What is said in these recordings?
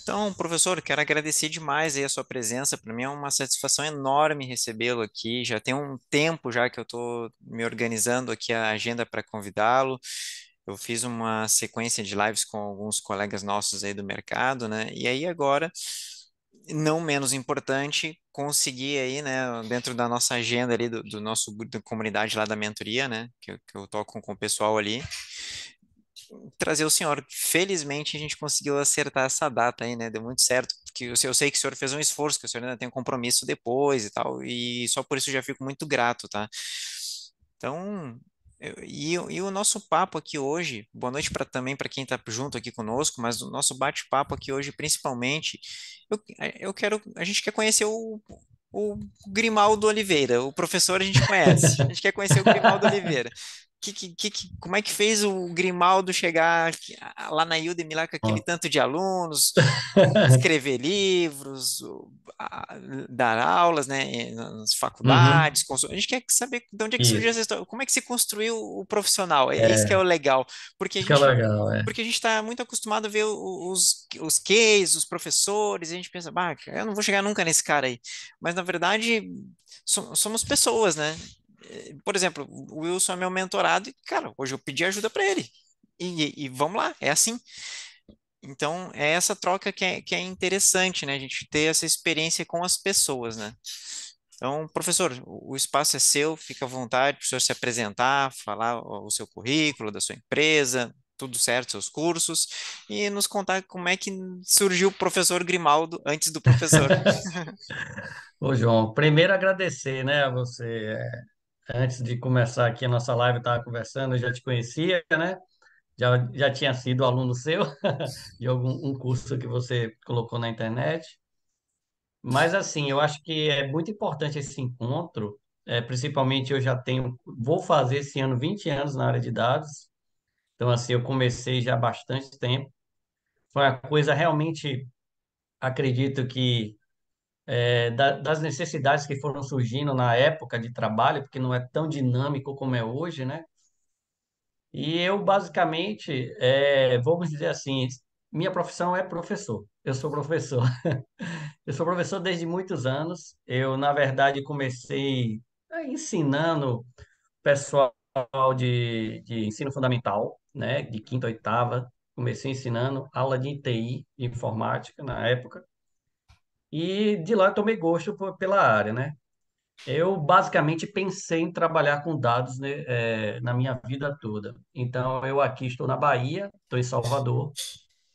Então, professor, quero agradecer demais aí a sua presença. Para mim é uma satisfação enorme recebê-lo aqui. Já tem um tempo já que eu estou me organizando aqui a agenda para convidá-lo. Eu fiz uma sequência de lives com alguns colegas nossos aí do mercado, né? E aí agora, não menos importante, conseguir aí, né, dentro da nossa agenda ali do nosso da comunidade lá da mentoria, né, que eu toco com o pessoal ali trazer o senhor. Felizmente a gente conseguiu acertar essa data aí, né? Deu muito certo, porque eu sei que o senhor fez um esforço, que o senhor ainda tem um compromisso depois e tal, e só por isso eu já fico muito grato, tá? Então, e o nosso papo aqui hoje, boa noite para também para quem está junto aqui conosco, mas o nosso bate-papo aqui hoje, principalmente, a gente quer conhecer o Grimaldo Oliveira, o professor a gente conhece, a gente quer conhecer o Grimaldo Oliveira. Como é que fez o Grimaldo chegar lá na Udemy lá com aquele Pronto. tanto de alunos, escrever livros, dar aulas, né, nas Uhum, faculdades. A gente quer saber de onde é que surgiu essa isso. história, como é que se construiu o profissional. É isso que é o É, legal, porque a isso que é gente legal, é. porque a gente está muito acostumado a ver os cases, os professores, e a gente pensa, bah, eu não vou chegar nunca nesse cara aí. Mas, na verdade, somos pessoas, né? Por exemplo, o Wilson é meu mentorado e, cara, hoje eu pedi ajuda para ele. E vamos lá, é assim. Então, é essa troca que é interessante, né? A gente ter essa experiência com as pessoas, né? Então, professor, o espaço é seu, fica à vontade para o senhor se apresentar, falar o seu currículo, da sua empresa, tudo certo, seus cursos, e nos contar como é que surgiu o professor Grimaldo antes do professor. Ô, João, primeiro agradecer, né, a você. Antes de começar aqui a nossa live, eu estava conversando, eu já te conhecia, né? Já tinha sido aluno seu de algum um curso que você colocou na internet. Mas, assim, eu acho que é muito importante esse encontro, principalmente eu já vou fazer esse ano 20 anos na área de dados. Então, assim, eu comecei já há bastante tempo. Foi uma coisa realmente, acredito que das necessidades que foram surgindo na época de trabalho, porque não é tão dinâmico como é hoje, né? E eu, basicamente, vamos dizer assim, minha profissão é professor. Eu sou professor. Eu sou professor desde muitos anos. Eu, na verdade, comecei ensinando pessoal de ensino fundamental, né? De quinta a oitava. Comecei ensinando aula de TI, de informática, na época. E de lá eu tomei gosto pela área, né? Eu basicamente pensei em trabalhar com dados, né, na minha vida toda. Então, eu aqui estou na Bahia, estou em Salvador,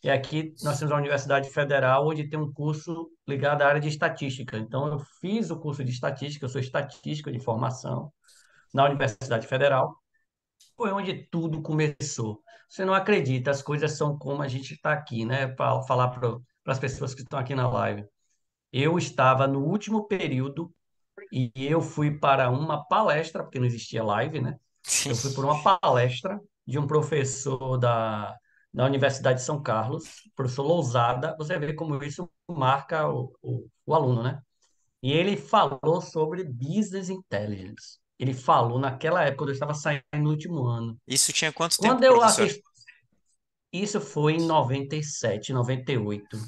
e aqui nós temos a Universidade Federal, onde tem um curso ligado à área de estatística. Então, eu fiz o curso de estatística, eu sou estatístico de formação na Universidade Federal. Foi onde tudo começou. Você não acredita, as coisas são como a gente está aqui, né? Para falar para as pessoas que estão aqui na live. Eu estava no último período e eu fui para uma palestra, porque não existia live, né? Sim. Eu fui por uma palestra de um professor da Universidade de São Carlos, professor Lousada. Você vê como isso marca o aluno, né? E ele falou sobre business intelligence. Ele falou naquela época, quando eu estava saindo no último ano. Isso tinha quanto tempo, Quando eu professor? assisti, isso foi em 97, 98.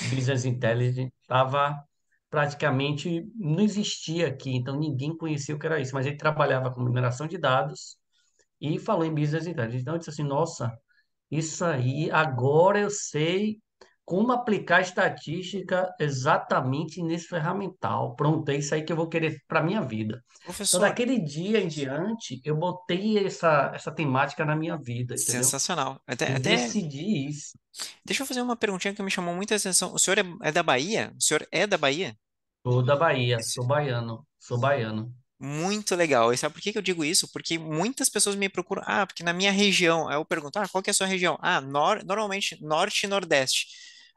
Business Intelligence estava praticamente, não existia aqui, então ninguém conhecia o que era isso, mas ele trabalhava com mineração de dados e falou em Business Intelligence. Então eu disse assim, nossa, isso aí, agora eu sei como aplicar estatística exatamente nesse ferramental. Pronto, é isso aí que eu vou querer para minha vida. Então, Professor, daquele dia em diante, eu botei essa temática na minha vida, entendeu? sensacional. Eu decidi isso. Deixa eu fazer uma perguntinha que me chamou muita atenção. O senhor é da Bahia? O senhor é da Bahia? Sou da Bahia, sou baiano, sou baiano. Muito legal. E sabe por que que eu digo isso? Porque muitas pessoas me procuram, porque na minha região, aí eu pergunto, qual que é a sua região? Normalmente Norte e Nordeste.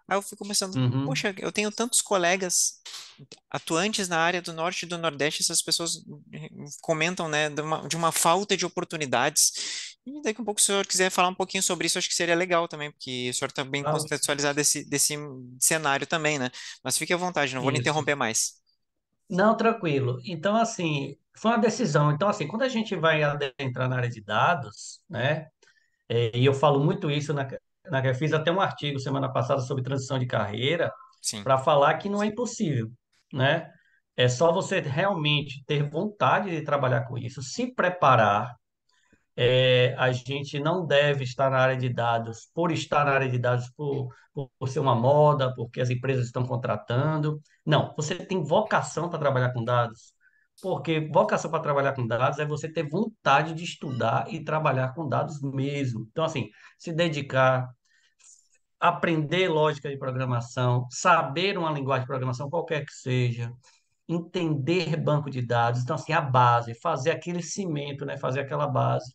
Aí eu fico pensando, Uhum. poxa, eu tenho tantos colegas atuantes na área do Norte e do Nordeste, essas pessoas comentam, né, de uma falta de oportunidades. E daqui a pouco, se o senhor quiser falar um pouquinho sobre isso, acho que seria legal também, porque o senhor está bem Ah, contextualizado desse cenário também, né? Mas fique à vontade, não vou lhe isso. interromper mais. Não, tranquilo. Então, assim, foi uma decisão. Então, assim, quando a gente vai adentrar na área de dados, né, e eu falo muito isso Eu fiz até um artigo semana passada sobre transição de carreira Sim, para falar que não é impossível, né? É só você realmente ter vontade de trabalhar com isso, se preparar. A gente não deve estar na área de dados por estar na área de dados por ser uma moda, porque as empresas estão contratando. Não, você tem vocação para trabalhar com dados, porque vocação para trabalhar com dados é você ter vontade de estudar e trabalhar com dados mesmo. Então, assim, se dedicar, aprender lógica de programação, saber uma linguagem de programação, qualquer que seja, entender banco de dados. Então, assim, a base, fazer aquele cimento, né? Fazer aquela base.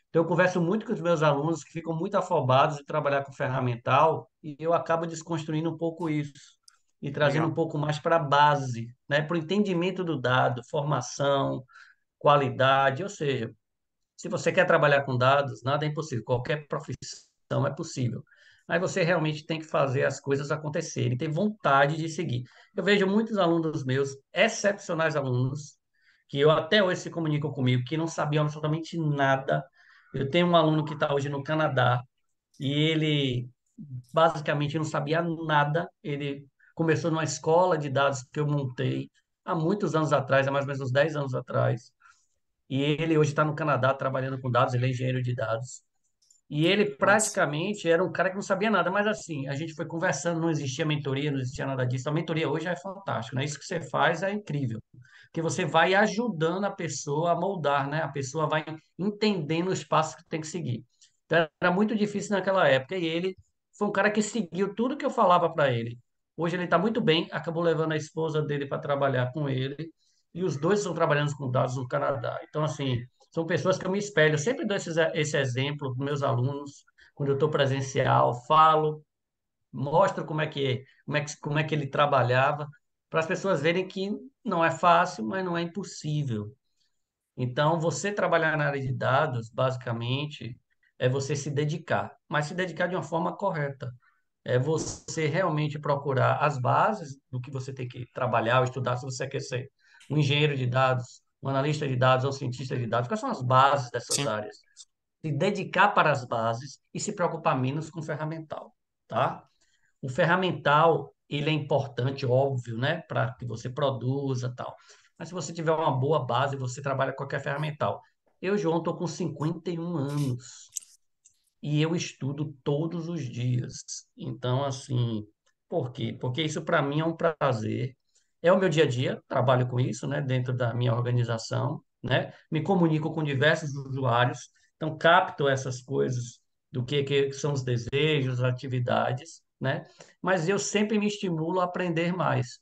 Então, eu converso muito com os meus alunos que ficam muito afobados de trabalhar com ferramental e eu acabo desconstruindo um pouco isso e trazendo um legal. pouco mais para a base, né? Para o entendimento do dado, formação, qualidade, ou seja, se você quer trabalhar com dados, nada é impossível, qualquer profissão é possível. Mas você realmente tem que fazer as coisas acontecerem, ter vontade de seguir. Eu vejo muitos alunos meus, excepcionais alunos, que eu até hoje se comunicam comigo, que não sabiam absolutamente nada. Eu tenho um aluno que está hoje no Canadá e ele basicamente não sabia nada. Ele começou numa escola de dados que eu montei há muitos anos atrás, há mais ou menos uns 10 anos atrás. E ele hoje está no Canadá trabalhando com dados, ele é engenheiro de dados. E ele Massa. praticamente era um cara que não sabia nada, mas assim, a gente foi conversando, não existia mentoria, não existia nada disso. A mentoria hoje é fantástico, né? Isso que você faz é incrível, porque você vai ajudando a pessoa a moldar, né? A pessoa vai entendendo os passos que tem que seguir. Então, era muito difícil naquela época e ele foi um cara que seguiu tudo que eu falava para ele. Hoje ele está muito bem, acabou levando a esposa dele para trabalhar com ele e os dois estão trabalhando com dados no Canadá. Então, assim, são pessoas que eu me espelho. Eu sempre dou esse exemplo para meus alunos, quando eu estou presencial, falo, mostro como é que ele trabalhava, para as pessoas verem que não é fácil, mas não é impossível. Então, você trabalhar na área de dados, basicamente, é você se dedicar, mas se dedicar de uma forma correta. É você realmente procurar as bases do que você tem que trabalhar ou estudar, se você quer ser um engenheiro de dados, um analista de dados ou um cientista de dados. Quais são as bases dessas Sim, áreas? Se dedicar para as bases e se preocupar menos com o ferramental, tá? O ferramental, ele é importante, óbvio, né, para que você produza tal. Mas se você tiver uma boa base, você trabalha com qualquer ferramental. Eu, João, estou com 51 anos e eu estudo todos os dias. Então, assim, por quê? Porque isso para mim é um prazer. É o meu dia a dia, trabalho com isso, né, dentro da minha organização, né? Me comunico com diversos usuários, então capto essas coisas do que são os desejos, as atividades, né? Mas eu sempre me estimulo a aprender mais.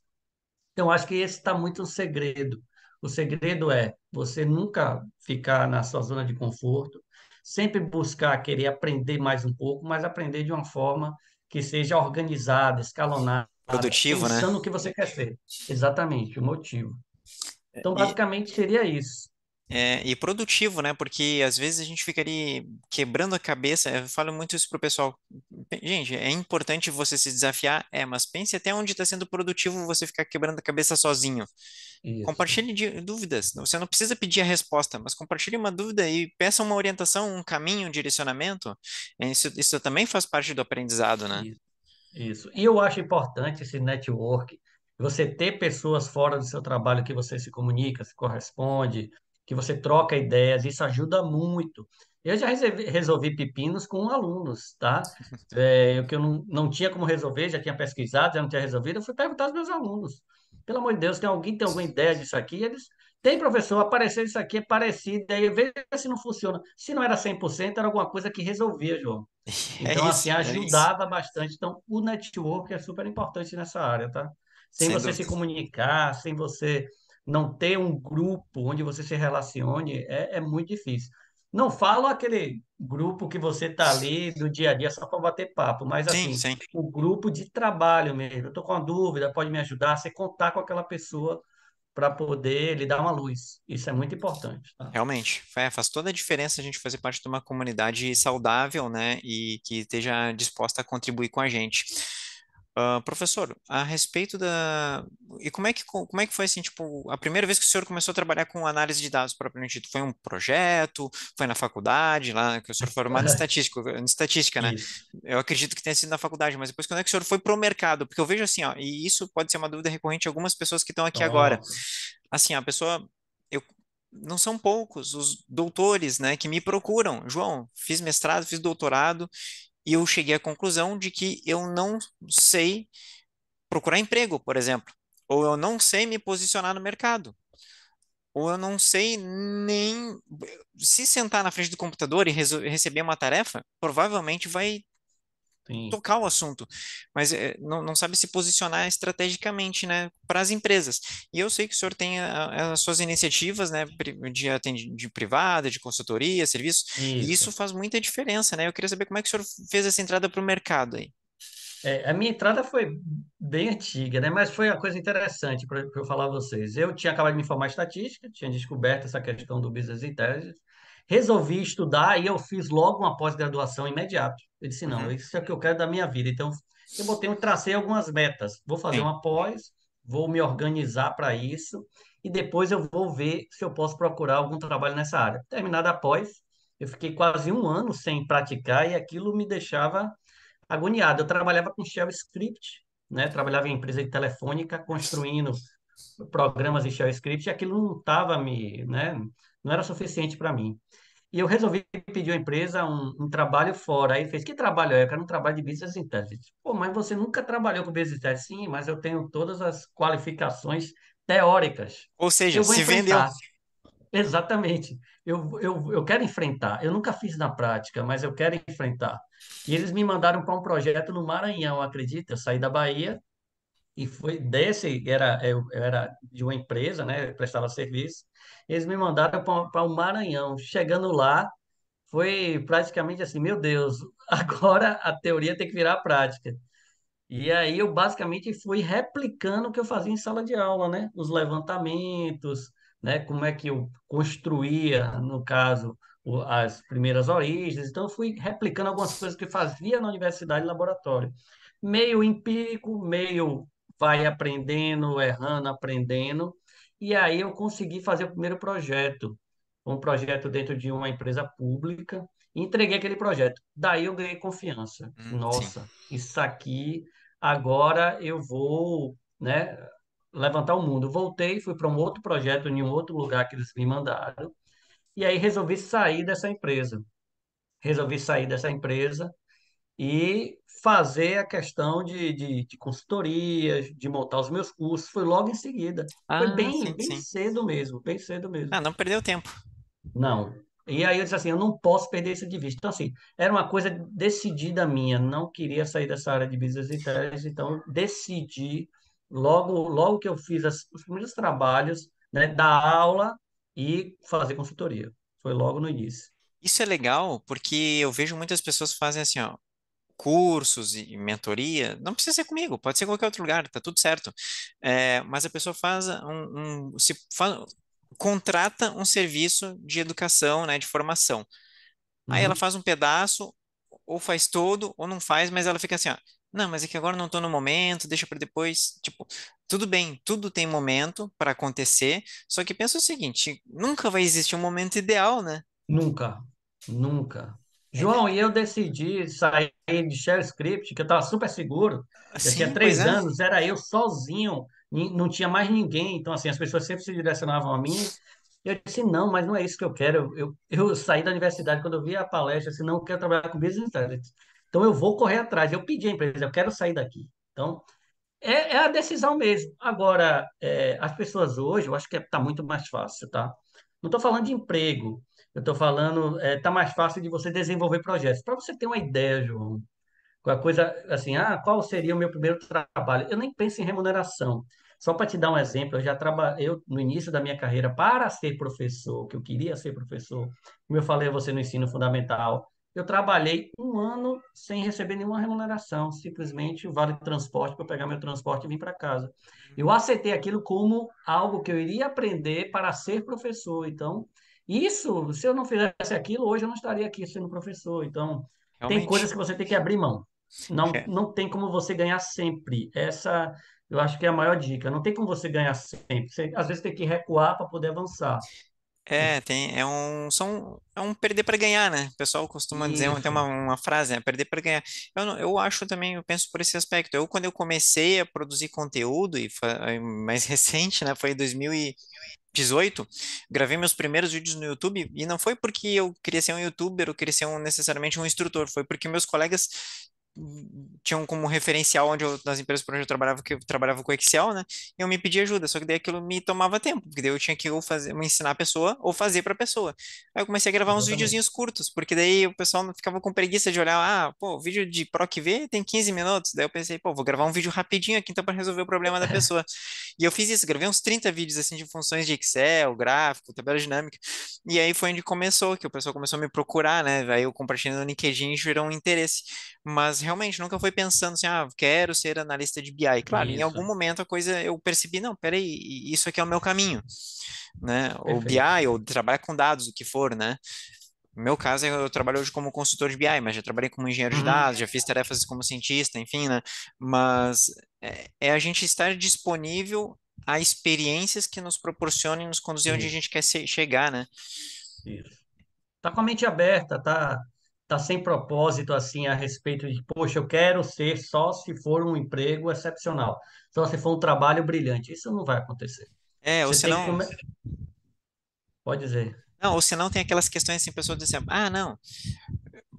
Então, acho que esse está muito o segredo. O segredo é você nunca ficar na sua zona de conforto, sempre buscar querer aprender mais um pouco, mas aprender de uma forma que seja organizada, escalonada, produtivo, né? pensando no que você quer ser. Exatamente, o motivo. Então, E, basicamente, seria isso. e produtivo, né? Porque às vezes a gente fica ali quebrando a cabeça. Eu falo muito isso pro pessoal. Gente, é importante você se desafiar, mas pense até onde está sendo produtivo você ficar quebrando a cabeça sozinho. Isso. Compartilhe dúvidas. Você não precisa pedir a resposta, mas compartilhe uma dúvida e peça uma orientação, um caminho, um direcionamento. Isso também faz parte do aprendizado, né? Isso. Isso. E eu acho importante esse network, você ter pessoas fora do seu trabalho que você se comunica, se corresponde, que você troca ideias, isso ajuda muito. Eu já resolvi pepinos com alunos, tá? O que eu não tinha como resolver, já tinha pesquisado, já não tinha resolvido, eu fui perguntar aos meus alunos. Pelo amor de Deus, tem alguém que tem alguma ideia disso aqui? Eles, tem, professor, apareceu isso aqui, é parecido, aí veja se não funciona. Se não era 100%, era alguma coisa que resolvia, João. É Então, assim, isso, é isso. ajudava bastante. Então, o network é super importante nessa área, tá? Sem Sem você se dúvida. comunicar, sem você não ter um grupo onde você se relacione, é muito difícil. Não falo aquele grupo que você tá ali do dia a dia só para bater papo, mas Sim, assim, sim. o grupo de trabalho mesmo. Eu tô com uma dúvida, pode me ajudar? Você contar com aquela pessoa para poder lhe dar uma luz. Isso é muito importante, tá? Realmente, faz toda a diferença a gente fazer parte de uma comunidade saudável, né, e que esteja disposta a contribuir com a gente. Professor, a respeito da... E como é que foi, assim, tipo, a primeira vez que o senhor começou a trabalhar com análise de dados propriamente dito? Foi um projeto? Foi na faculdade, lá, que o senhor foi formado em estatística, né? Isso. Eu acredito que tenha sido na faculdade, mas depois quando é que o senhor foi pro mercado? Porque eu vejo assim, ó, e isso pode ser uma dúvida recorrente de algumas pessoas que estão aqui agora. Pronto. Assim, a pessoa... Eu, não são poucos os doutores, né, que me procuram. João, fiz mestrado, fiz doutorado, e eu cheguei à conclusão de que eu não sei procurar emprego, por exemplo, ou eu não sei me posicionar no mercado, ou eu não sei nem se sentar na frente do computador e receber uma tarefa, provavelmente vai Sim. tocar o assunto, mas não sabe se posicionar estrategicamente, né, para as empresas. E eu sei que o senhor tem as suas iniciativas, né, de privada, de consultoria, serviços, e isso Isso. faz muita diferença, né? Eu queria saber como é que o senhor fez essa entrada para o mercado aí. A minha entrada foi bem antiga, né? Mas foi uma coisa interessante para eu falar a vocês. Eu tinha acabado de me formar em estatística, tinha descoberto essa questão do Business Intelligence, resolvi estudar e eu fiz logo uma pós-graduação imediato. Eu disse, não, Uhum, isso é o que eu quero da minha vida. Então, tracei algumas metas. Vou fazer sim. uma pós, vou me organizar para isso e depois eu vou ver se eu posso procurar algum trabalho nessa área. Terminada a pós, eu fiquei quase um ano sem praticar e aquilo me deixava agoniado. Eu trabalhava com shell script, né? Trabalhava em empresa de telefônica, construindo programas em shell script, e aquilo não estava né? Não era suficiente para mim. E eu resolvi pedir à empresa um trabalho fora. Aí ele fez, que trabalho é? Eu quero um trabalho de Business Intelligence. Pô, mas você nunca trabalhou com Business Intelligence? Sim, mas eu tenho todas as qualificações teóricas. Ou seja, Eu vou se vendeu. enfrentar. Exatamente. Eu quero enfrentar. Eu nunca fiz na prática, mas eu quero enfrentar. E eles me mandaram para um projeto no Maranhão, acredita? Eu saí da Bahia e foi eu era de uma empresa, né? Eu prestava serviço. Eles me mandaram para o Maranhão. Chegando lá, foi praticamente assim, meu Deus, agora a teoria tem que virar a prática. E aí eu basicamente fui replicando o que eu fazia em sala de aula, né? Os levantamentos, né? Como é que eu construía, no caso, as primeiras origens. Então eu fui replicando algumas coisas que eu fazia na universidade e laboratório. Meio empírico, meio vai aprendendo, errando, aprendendo. E aí eu consegui fazer o primeiro projeto, um projeto dentro de uma empresa pública, e entreguei aquele projeto. Daí eu ganhei confiança. Sim. Nossa, isso aqui agora eu vou, né, levantar o mundo. Voltei, fui para um outro projeto em um outro lugar que eles me mandaram, e aí resolvi sair dessa empresa. Resolvi sair dessa empresa e fazer a questão de consultoria, de montar os meus cursos. Foi logo em seguida. Foi Ah, bem, sim, bem sim. cedo mesmo, bem cedo mesmo. Ah, não perdeu tempo. Não. E aí eu disse assim, eu não posso perder isso de vista. Então, assim, era uma coisa decidida minha, não queria sair dessa área de business intelligence, então eu decidi, logo que eu fiz os primeiros trabalhos, né, dar aula e fazer consultoria. Foi logo no início. Isso é legal porque eu vejo muitas pessoas que fazem assim, ó, cursos e mentoria. Não precisa ser comigo, pode ser em qualquer outro lugar, tá tudo certo. Mas a pessoa faz contrata um serviço de educação, né, de formação. Aí ela Uhum. faz um pedaço, ou faz todo, ou não faz, mas ela fica assim, ó. Não, mas é que agora eu não tô no momento, deixa para depois. Tipo, tudo bem, tudo tem momento para acontecer, só que pensa o seguinte, nunca vai existir um momento ideal, né? Nunca, nunca. É, João, e eu decidi sair de Shell Script, que eu estava super seguro. Já tinha sim, pois três é. anos, era eu sozinho, não tinha mais ninguém. Então, assim, as pessoas sempre se direcionavam a mim. Eu disse, não, mas não é isso que eu quero. Eu saí da universidade, quando eu vi a palestra, eu disse, não, eu quero trabalhar com Business Intelligence. Então, eu vou correr atrás. Eu pedi à empresa, eu quero sair daqui. Então, é a decisão mesmo. Agora, as pessoas hoje, eu acho que está muito mais fácil, tá? Não estou falando de emprego, eu estou falando, está mais fácil de você desenvolver projetos. Para você ter uma ideia, João, com a coisa assim, qual seria o meu primeiro trabalho? Eu nem penso em remuneração. Só para te dar um exemplo, eu já trabalhei, no início da minha carreira, para ser professor, que eu queria ser professor, como eu falei a você no ensino fundamental, eu trabalhei um ano sem receber nenhuma remuneração, simplesmente o vale transporte para pegar meu transporte e vir para casa. Eu aceitei aquilo como algo que eu iria aprender para ser professor. Então, isso, se eu não fizesse aquilo, hoje eu não estaria aqui sendo professor. Então, tem Realmente. coisas que você tem que abrir mão. não tem como você ganhar sempre. Essa, eu acho que é a maior dica. Não tem como você ganhar sempre. Você, às vezes tem que recuar para poder avançar. É um perder para ganhar, né? O pessoal costuma dizer, tem Isso, uma frase, né? Perder para ganhar. Eu acho também, eu penso por esse aspecto. Quando eu comecei a produzir conteúdo, mais recente, né? Foi em 2018, gravei meus primeiros vídeos no YouTube, e não foi porque eu queria ser um YouTuber, ou queria ser necessariamente um instrutor, foi porque meus colegas tinham como referencial nas empresas por onde eu trabalhava, que eu trabalhava com Excel, né? Eu me pedia ajuda, só que daí aquilo me tomava tempo, porque daí eu tinha que ou fazer, ou ensinar a pessoa ou fazer para a pessoa. Aí eu comecei a gravar uns exatamente. videozinhos curtos, porque daí o pessoal não ficava com preguiça de olhar, o vídeo de Proc V tem 15 minutos. Daí eu pensei, pô, vou gravar um vídeo rapidinho aqui então para resolver o problema da pessoa. E eu fiz isso, gravei uns 30 vídeos assim de funções de Excel, gráfico, tabela dinâmica. E aí foi onde começou, que o pessoal começou a me procurar, né? Aí eu compartilhando no LinkedIn e gerou um interesse. Mas realmente nunca foi pensando assim, quero ser analista de BI. Claro, em Isso, algum momento a coisa eu percebi, não, peraí, isso aqui é o meu caminho, né? Ou perfeito. BI, ou trabalhar com dados, o que for, né? No meu caso, eu trabalho hoje como consultor de BI, mas já trabalhei como engenheiro de Uhum, dados, já fiz tarefas como cientista, enfim, né? Mas é a gente estar disponível a experiências que nos proporcionem, nos conduzir onde a isso, gente quer chegar, né? isso. Tá com a mente aberta, tá sem propósito assim a respeito de, poxa, eu quero ser só se for um emprego excepcional, só se for um trabalho brilhante. Isso não vai acontecer. Ou Você tem que senão, pode dizer. não, ou senão tem aquelas questões assim, pessoas dizem, não,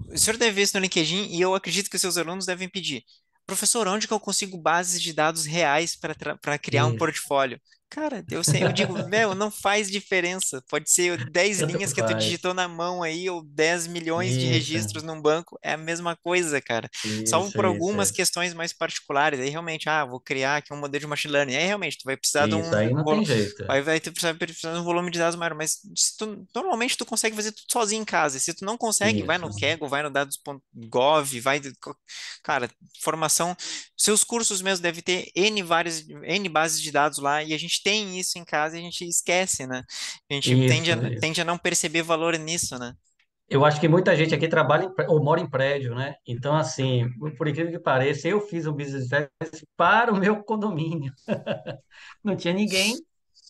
o senhor deve ver isso no LinkedIn e eu acredito que os seus alunos devem pedir. Professor, onde que eu consigo bases de dados reais para criar um Isso, portfólio? Cara, eu digo, velho, não faz diferença. Pode ser 10 tanto linhas que tu faz. digitou na mão aí, ou 10 milhões de Isso, registros num banco, é a mesma coisa, cara. Salvo isso, por isso, algumas isso. questões mais particulares. Aí realmente, vou criar aqui um modelo de machine learning. Aí realmente, tu vai precisar de Isso, aí não tem jeito. Vai ter precisar de um volume de dados maior, mas normalmente tu consegue fazer tudo sozinho em casa. Se tu não consegue, vai Isso, no Kaggle, vai no dados.gov, cara, formação, seus cursos mesmo devem ter N bases de dados lá, e a gente tem isso em casa e a gente esquece, né? A gente isso, isso. tende a não perceber valor nisso, né? Eu acho que muita gente aqui trabalha ou mora em prédio, né? Então, assim, por incrível que pareça, eu fiz o Business Intelligence para o meu condomínio. Não tinha ninguém.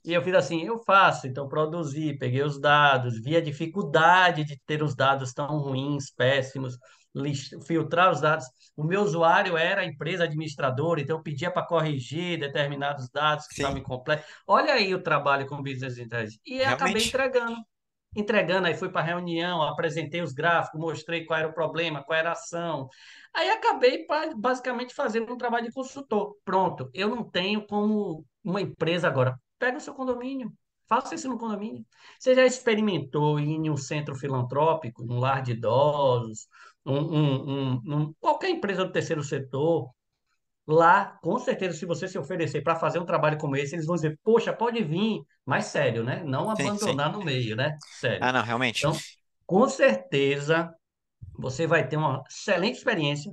E eu fiz assim, eu faço, então produzi, peguei os dados, vi a dificuldade de ter os dados tão ruins, péssimos, filtrar os dados. O meu usuário era a empresa administradora, então eu pedia para corrigir determinados dados que Sim, estavam incompletos. Olha aí o trabalho com Business Intelligence. E eu acabei realmente. entregando. Entregando, aí fui para a reunião, apresentei os gráficos, mostrei qual era o problema, qual era a ação. Aí acabei basicamente fazendo um trabalho de consultor. Pronto, eu não tenho como uma empresa agora. Pega o seu condomínio, faça isso no condomínio. Você já experimentou ir em um centro filantrópico, um lar de idosos, qualquer empresa do terceiro setor? Lá, com certeza, se você se oferecer para fazer um trabalho como esse, eles vão dizer, poxa, pode vir, mas sério, né? Não Sim, sim. abandonar no meio, né? Sério. Não, realmente. Então, com certeza, você vai ter uma excelente experiência.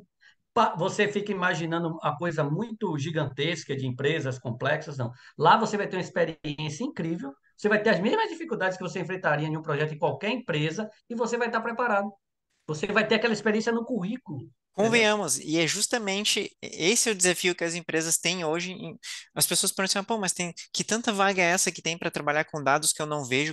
Você fica imaginando a coisa muito gigantesca de empresas complexas, não. Lá você vai ter uma experiência incrível, você vai ter as mesmas dificuldades que você enfrentaria em um projeto em qualquer empresa e você vai estar preparado. Você vai ter aquela experiência no currículo, entendeu? Convenhamos, e é justamente esse é o desafio que as empresas têm hoje. As pessoas perguntam assim, pô, mas que tanta vaga é essa que tem para trabalhar com dados que eu não vejo,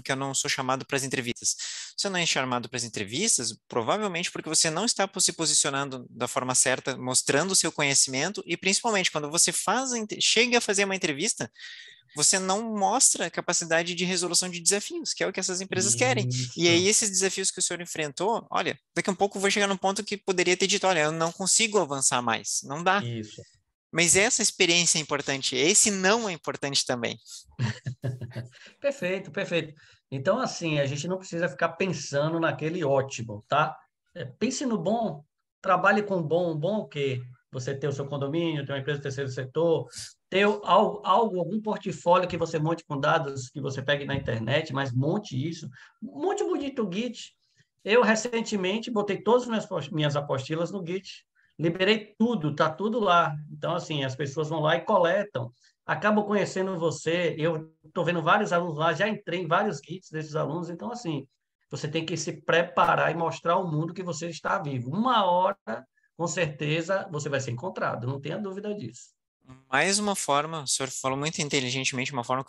que eu não sou chamado para as entrevistas? Você não é chamado para as entrevistas, provavelmente porque você não está se posicionando da forma certa, mostrando o seu conhecimento, e principalmente quando você chega a fazer uma entrevista, você não mostra capacidade de resolução de desafios, que é o que essas empresas querem. E aí, Isso, esses desafios que o senhor enfrentou, olha, daqui a um pouco eu vou chegar num ponto que poderia ter dito, olha, eu não consigo avançar mais, não dá. isso. Mas essa experiência é importante, esse não é importante também. Perfeito, perfeito. Então, assim, a gente não precisa ficar pensando naquele ótimo, tá? Pense no bom, trabalhe com o bom. O bom o quê? Você ter o seu condomínio, ter uma empresa do terceiro setor, ter algum portfólio que você monte com dados que você pegue na internet, mas monte isso. Monte bonito o Git. Eu, recentemente, botei todas as minhas apostilas no Git. Liberei tudo, tá tudo lá. Então, assim, as pessoas vão lá e coletam, acabo conhecendo você. Eu estou vendo vários alunos lá, já entrei em vários kits desses alunos. Então, assim, você tem que se preparar e mostrar ao mundo que você está vivo. Uma hora, com certeza você vai ser encontrado, não tenha dúvida disso. Mais uma forma, o senhor falou muito inteligentemente, uma forma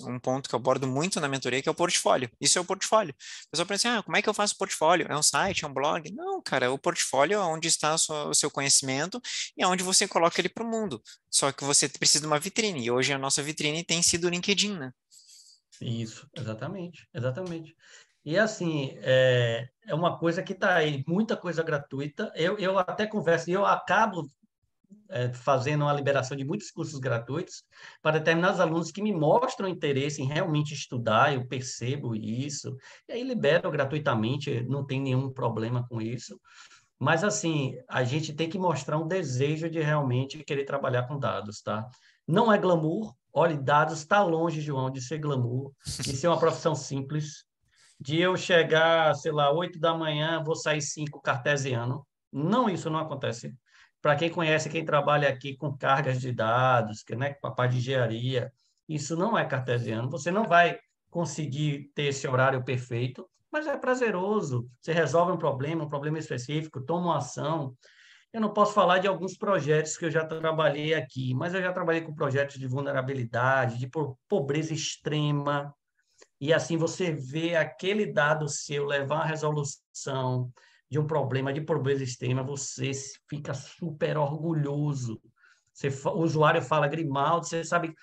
um ponto que eu abordo muito na mentoria, que é o portfólio. Isso é o portfólio. A pessoa pensa assim, como é que eu faço portfólio? É um site, é um blog? Não, cara, o portfólio é onde está o seu conhecimento e é onde você coloca ele para o mundo. Só que você precisa de uma vitrine, e hoje a nossa vitrine tem sido o LinkedIn, né? Isso, exatamente, exatamente. E assim, é uma coisa que está aí, muita coisa gratuita. Eu até converso, e eu acabo fazendo uma liberação de muitos cursos gratuitos para determinados alunos que me mostram interesse em realmente estudar, eu percebo isso, e aí libero gratuitamente, não tem nenhum problema com isso. Mas, assim, a gente tem que mostrar um desejo de realmente querer trabalhar com dados, tá? Não é glamour. Olha, dados está longe, João, de ser glamour, de ser uma profissão simples, de eu chegar, sei lá, 8 da manhã, vou sair 5 cartesiano. Não, isso não acontece. Para quem conhece, quem trabalha aqui com cargas de dados, que, né, com a parte de engenharia, isso não é cartesiano. Você não vai conseguir ter esse horário perfeito, mas é prazeroso. Você resolve um problema específico, toma uma ação. Eu não posso falar de alguns projetos que eu já trabalhei aqui, mas eu já trabalhei com projetos de vulnerabilidade, de pobreza extrema, e assim você vê aquele dado seu levar à resolução de um problema de pobreza extrema, você fica super orgulhoso. O usuário fala, Grimaldo, você sabe.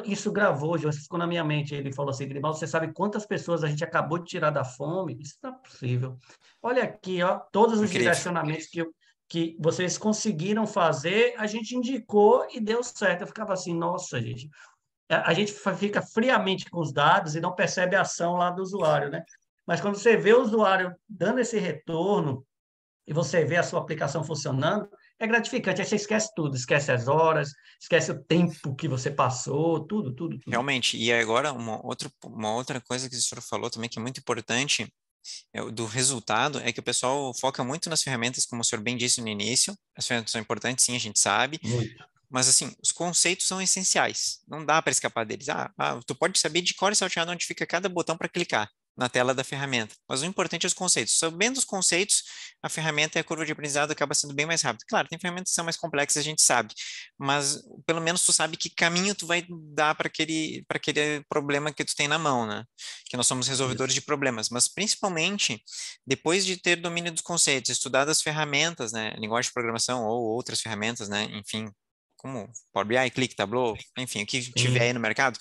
Isso gravou, já ficou na minha mente. Ele falou assim: Grimaldo, você sabe quantas pessoas a gente acabou de tirar da fome? Isso não é possível. Olha aqui, ó, todos os Incrível. direcionamentos que vocês conseguiram fazer, a gente indicou e deu certo. Eu ficava assim, nossa, gente, a gente fica friamente com os dados e não percebe a ação lá do usuário, né? Mas quando você vê o usuário dando esse retorno e você vê a sua aplicação funcionando, é gratificante. Aí você esquece tudo, esquece as horas, esquece o tempo que você passou, tudo, tudo, tudo. Realmente. E agora, uma outra coisa que o senhor falou também que é muito importante do resultado é que o pessoal foca muito nas ferramentas, como o senhor bem disse no início. As ferramentas são importantes, sim, a gente sabe. Muito. Mas assim, os conceitos são essenciais. Não dá para escapar deles. Tu pode saber de cor e salteado onde fica cada botão para clicar na tela da ferramenta. Mas o importante é os conceitos. Sabendo os conceitos, a ferramenta e a curva de aprendizado acaba sendo bem mais rápida. Claro, tem ferramentas que são mais complexas, a gente sabe. Mas pelo menos tu sabe que caminho tu vai dar para aquele problema que tu tem na mão, né? Que nós somos resolvedores Isso. de problemas. Mas principalmente, depois de ter domínio dos conceitos, estudado as ferramentas, né? Linguagem de programação ou outras ferramentas, né? Enfim, como Power BI, Click, Tableau, enfim, o que tiver aí Sim, no mercado,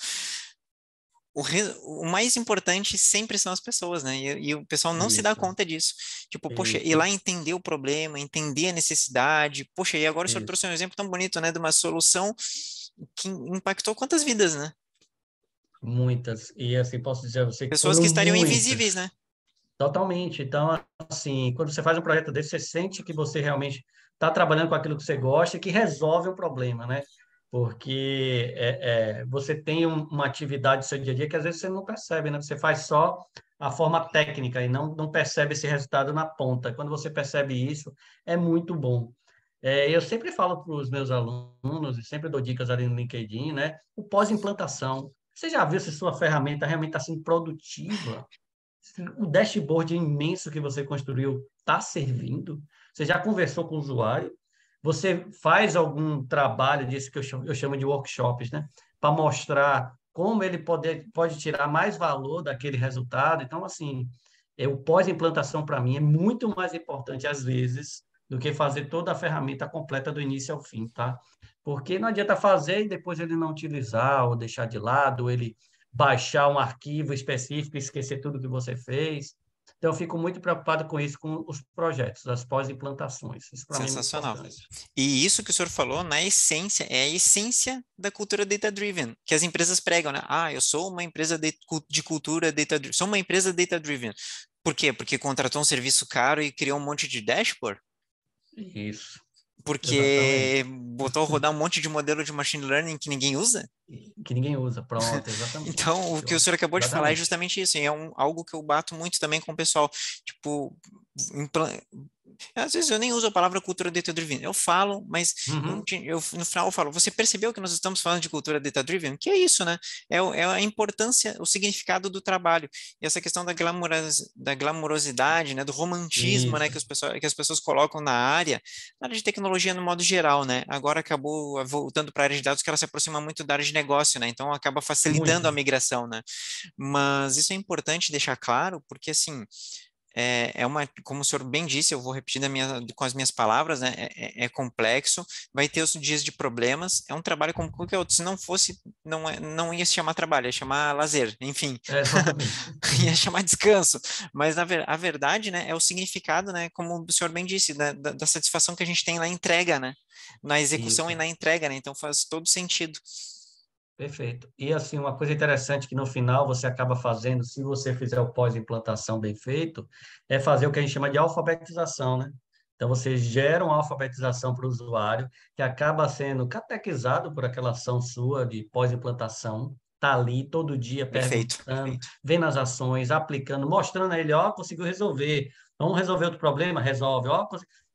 o mais importante sempre são as pessoas, né? E o pessoal não se dá isso, conta disso. Tipo, poxa, ir isso, lá entender o problema, entender a necessidade. Poxa, e agora o senhor trouxe isso. um exemplo tão bonito, né? De uma solução que impactou quantas vidas, né? Muitas. E assim, posso dizer a você que Pessoas foram que estariam invisíveis, muitas. né? Totalmente. Então, assim, quando você faz um projeto desse, você sente que você realmente está trabalhando com aquilo que você gosta e que resolve o problema, né? Porque você tem uma atividade do seu dia a dia que às vezes você não percebe, né? Você faz só a forma técnica e não percebe esse resultado na ponta. Quando você percebe isso, é muito bom. Eu sempre falo para os meus alunos, e sempre dou dicas ali no LinkedIn, né? O pós-implantação. Você já viu se sua ferramenta realmente está sendo produtiva? O dashboard imenso que você construiu está servindo? Você já conversou com o usuário? Você faz algum trabalho disso que eu chamo de workshops, né? Para mostrar como ele pode tirar mais valor daquele resultado. Então, assim, o pós-implantação para mim é muito mais importante, às vezes, do que fazer toda a ferramenta completa do início ao fim, tá? Porque não adianta fazer e depois ele não utilizar, ou deixar de lado, ou ele baixar um arquivo específico e esquecer tudo que você fez. Então, eu fico muito preocupado com isso, com os projetos, as pós-implantações. Isso para mim é muito Sensacional. importante. E isso que o senhor falou, na essência, é a essência da cultura data-driven, que as empresas pregam, né? Eu sou uma empresa de cultura data-driven, sou uma empresa data-driven. Por quê? Porque contratou um serviço caro e criou um monte de dashboard? Isso, Porque exatamente. botou a rodar um monte de modelo de machine learning que ninguém usa? Que ninguém usa. Pronto, exatamente. Então, o que o João. senhor acabou de falar é Exatamente. justamente isso, e é algo que eu bato muito também com o pessoal. Tipo, Às vezes eu nem uso a palavra cultura data-driven. Eu falo, mas Uhum. no final eu falo, você percebeu que nós estamos falando de cultura data-driven? Que é isso, né? É a importância, o significado do trabalho. E essa questão da glamourosidade, né? Do romantismo, né? Isso. Que as pessoas colocam na área de tecnologia no modo geral, né? Agora acabou voltando para a área de dados que ela se aproxima muito da área de negócio, né? Então acaba facilitando a Muito. migração, né? Mas isso é importante deixar claro, porque assim como o senhor bem disse, eu vou repetir com as minhas palavras, né? É complexo, vai ter os dias de problemas, é um trabalho como qualquer outro. Se não fosse, não ia se chamar trabalho, ia chamar lazer, enfim, É, exatamente. ia chamar descanso. Mas a verdade, né, é o significado, né, como o senhor bem disse, da satisfação que a gente tem na entrega, né? Na execução e Isso. na entrega, né? Então faz todo sentido. Perfeito. E assim, uma coisa interessante que no final você acaba fazendo, se você fizer o pós-implantação bem feito, é fazer o que a gente chama de alfabetização, né? Então você gera uma alfabetização para o usuário que acaba sendo catequizado por aquela ação sua de pós-implantação, tá ali todo dia Perfeito. perguntando, vendo as ações, aplicando, mostrando a ele, ó, conseguiu resolver. Vamos resolver outro problema? Resolve, ó,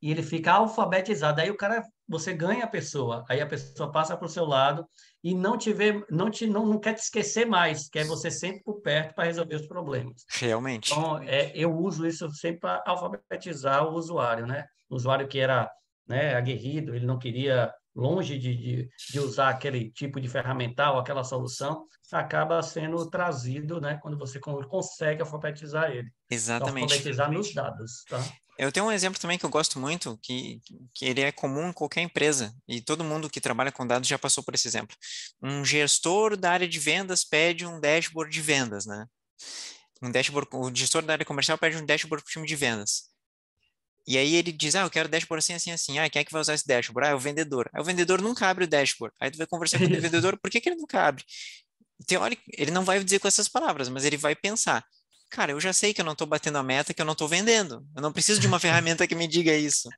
e ele fica alfabetizado. Aí o cara, você ganha a pessoa, aí a pessoa passa para o seu lado e não te vê, não quer te esquecer mais, quer você sempre por perto para resolver os problemas. Realmente. Então, eu uso isso sempre para alfabetizar o usuário, né? O usuário que era, né, aguerrido, ele não queria, longe de usar aquele tipo de ferramental, aquela solução, acaba sendo trazido, né, quando você consegue alfabetizar ele. Então, Exatamente. alfabetizar nos dados, tá? Eu tenho um exemplo também que eu gosto muito, que ele é comum em qualquer empresa, e todo mundo que trabalha com dados já passou por esse exemplo. Um gestor da área de vendas pede um dashboard de vendas, né? Um dashboard, o gestor da área comercial pede um dashboard para o time de vendas. E aí ele diz, eu quero dashboard assim, assim, assim. Quem é que vai usar esse dashboard? É o vendedor. Aí o vendedor nunca abre o dashboard. Aí tu vai conversar com o Isso. vendedor, por que que ele nunca abre? Teórico, ele não vai dizer com essas palavras, mas ele vai pensar. Cara, eu já sei que eu não estou batendo a meta, que eu não estou vendendo. Eu não preciso de uma ferramenta que me diga isso.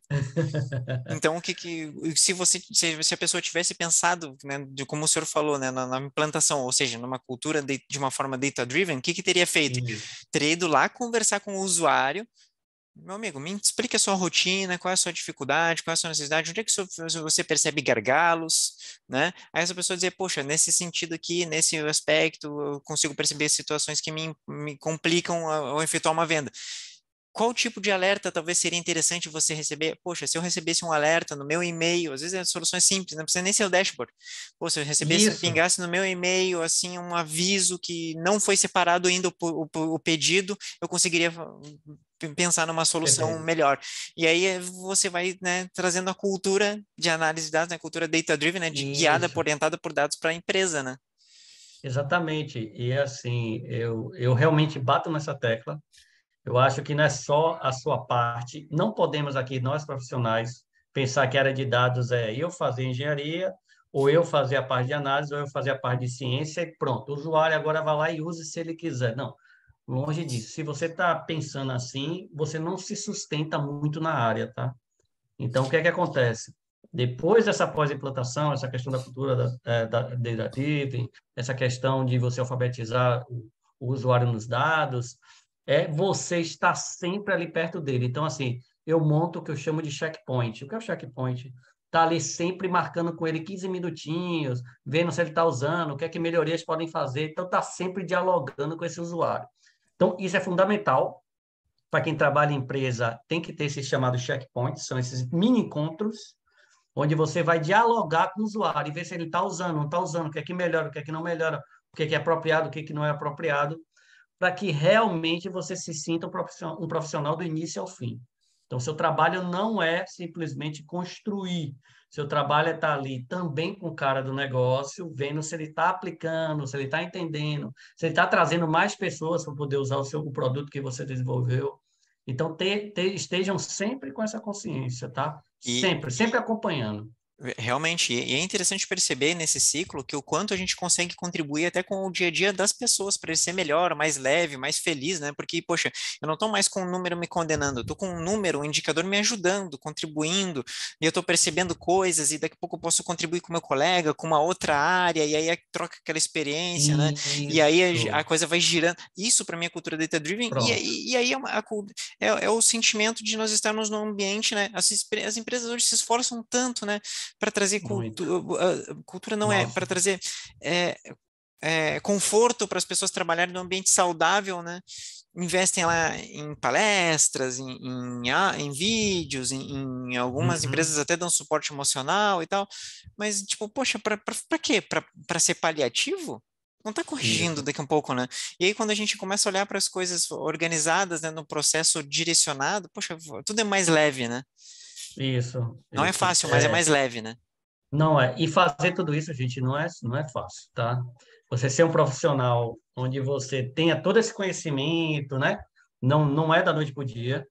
Então, se a pessoa tivesse pensado, né, de como o senhor falou, né, na implantação, ou seja, numa cultura de uma forma data-driven, o que que teria feito? Isso. Teria ido lá conversar com o usuário. Meu amigo, me explique a sua rotina, qual é a sua dificuldade, qual é a sua necessidade, onde é que você percebe gargalos, né? Aí essa pessoa dizer, poxa, nesse sentido aqui, nesse aspecto, eu consigo perceber situações que me complicam ao efetuar uma venda. Qual tipo de alerta talvez seria interessante você receber? Poxa, se eu recebesse um alerta no meu e-mail, às vezes é soluções simples, não precisa nem ser o dashboard. Pô, se eu recebesse, Isso. pingasse no meu e-mail, assim, um aviso que não foi separado ainda o pedido, eu conseguiria pensar numa solução Perfeito. melhor. E aí você vai, né, trazendo a cultura de análise de dados, né, a cultura data-driven, né, guiada, Isso. orientada por dados para a empresa, né? Exatamente. E assim, eu realmente bato nessa tecla. Eu acho que não é só a sua parte. Não podemos aqui, nós profissionais, pensar que a área de dados é eu fazer engenharia, ou eu fazer a parte de análise, ou eu fazer a parte de ciência e pronto. O usuário agora vai lá e use se ele quiser. Não, longe disso. Se você está pensando assim, você não se sustenta muito na área, tá? Então, o que é que acontece? Depois dessa pós-implantação, essa questão da cultura da data driven, essa questão de você alfabetizar o usuário nos dados, você está sempre ali perto dele. Então, assim, eu monto o que eu chamo de checkpoint. O que é o checkpoint? Está ali sempre marcando com ele 15 minutinhos, vendo se ele está usando, o que é que melhorias podem fazer. Então, está sempre dialogando com esse usuário. Então, isso é fundamental para quem trabalha em empresa, tem que ter esses chamados checkpoints, são esses mini encontros, onde você vai dialogar com o usuário e ver se ele está usando, não está usando, o que é que melhora, o que é que não melhora, o que é apropriado, o que é que não é apropriado, para que realmente você se sinta um profissional do início ao fim. Então, seu trabalho não é simplesmente construir, seu trabalho é estar ali também com o cara do negócio, vendo se ele está aplicando, se ele está entendendo, se ele está trazendo mais pessoas para poder usar o produto que você desenvolveu. Então, estejam sempre com essa consciência, tá? E Sempre, sempre acompanhando. Realmente, e é interessante perceber nesse ciclo que o quanto a gente consegue contribuir até com o dia a dia das pessoas para ele ser melhor, mais leve, mais feliz, né? Porque, poxa, eu não estou mais com um número me condenando, eu estou com um número, um indicador me ajudando, contribuindo, e eu estou percebendo coisas, e daqui a pouco eu posso contribuir com meu colega, com uma outra área, e aí troca aquela experiência, né? E aí a Isso, coisa vai girando. Isso, para mim, é cultura data-driven, pronto. e aí é o sentimento de nós estarmos num ambiente, né? As empresas hoje se esforçam tanto, né? Para trazer Muito. cultura, cultura não é, Nossa, para trazer é, conforto para as pessoas trabalharem num ambiente saudável, né? Investem lá em palestras, em vídeos, em algumas uhum, empresas até dão suporte emocional e tal, mas tipo, poxa, para quê? Para ser paliativo? Não está corrigindo isso, daqui a um pouco, né? E aí, quando a gente começa a olhar para as coisas organizadas, né, no processo direcionado, poxa, tudo é mais leve, né? isso, Não é isso. fácil, mas é mais leve, né? Não é. E fazer tudo isso, gente, não é fácil, tá? Você ser um profissional onde você tenha todo esse conhecimento, né? Não é da noite para o dia.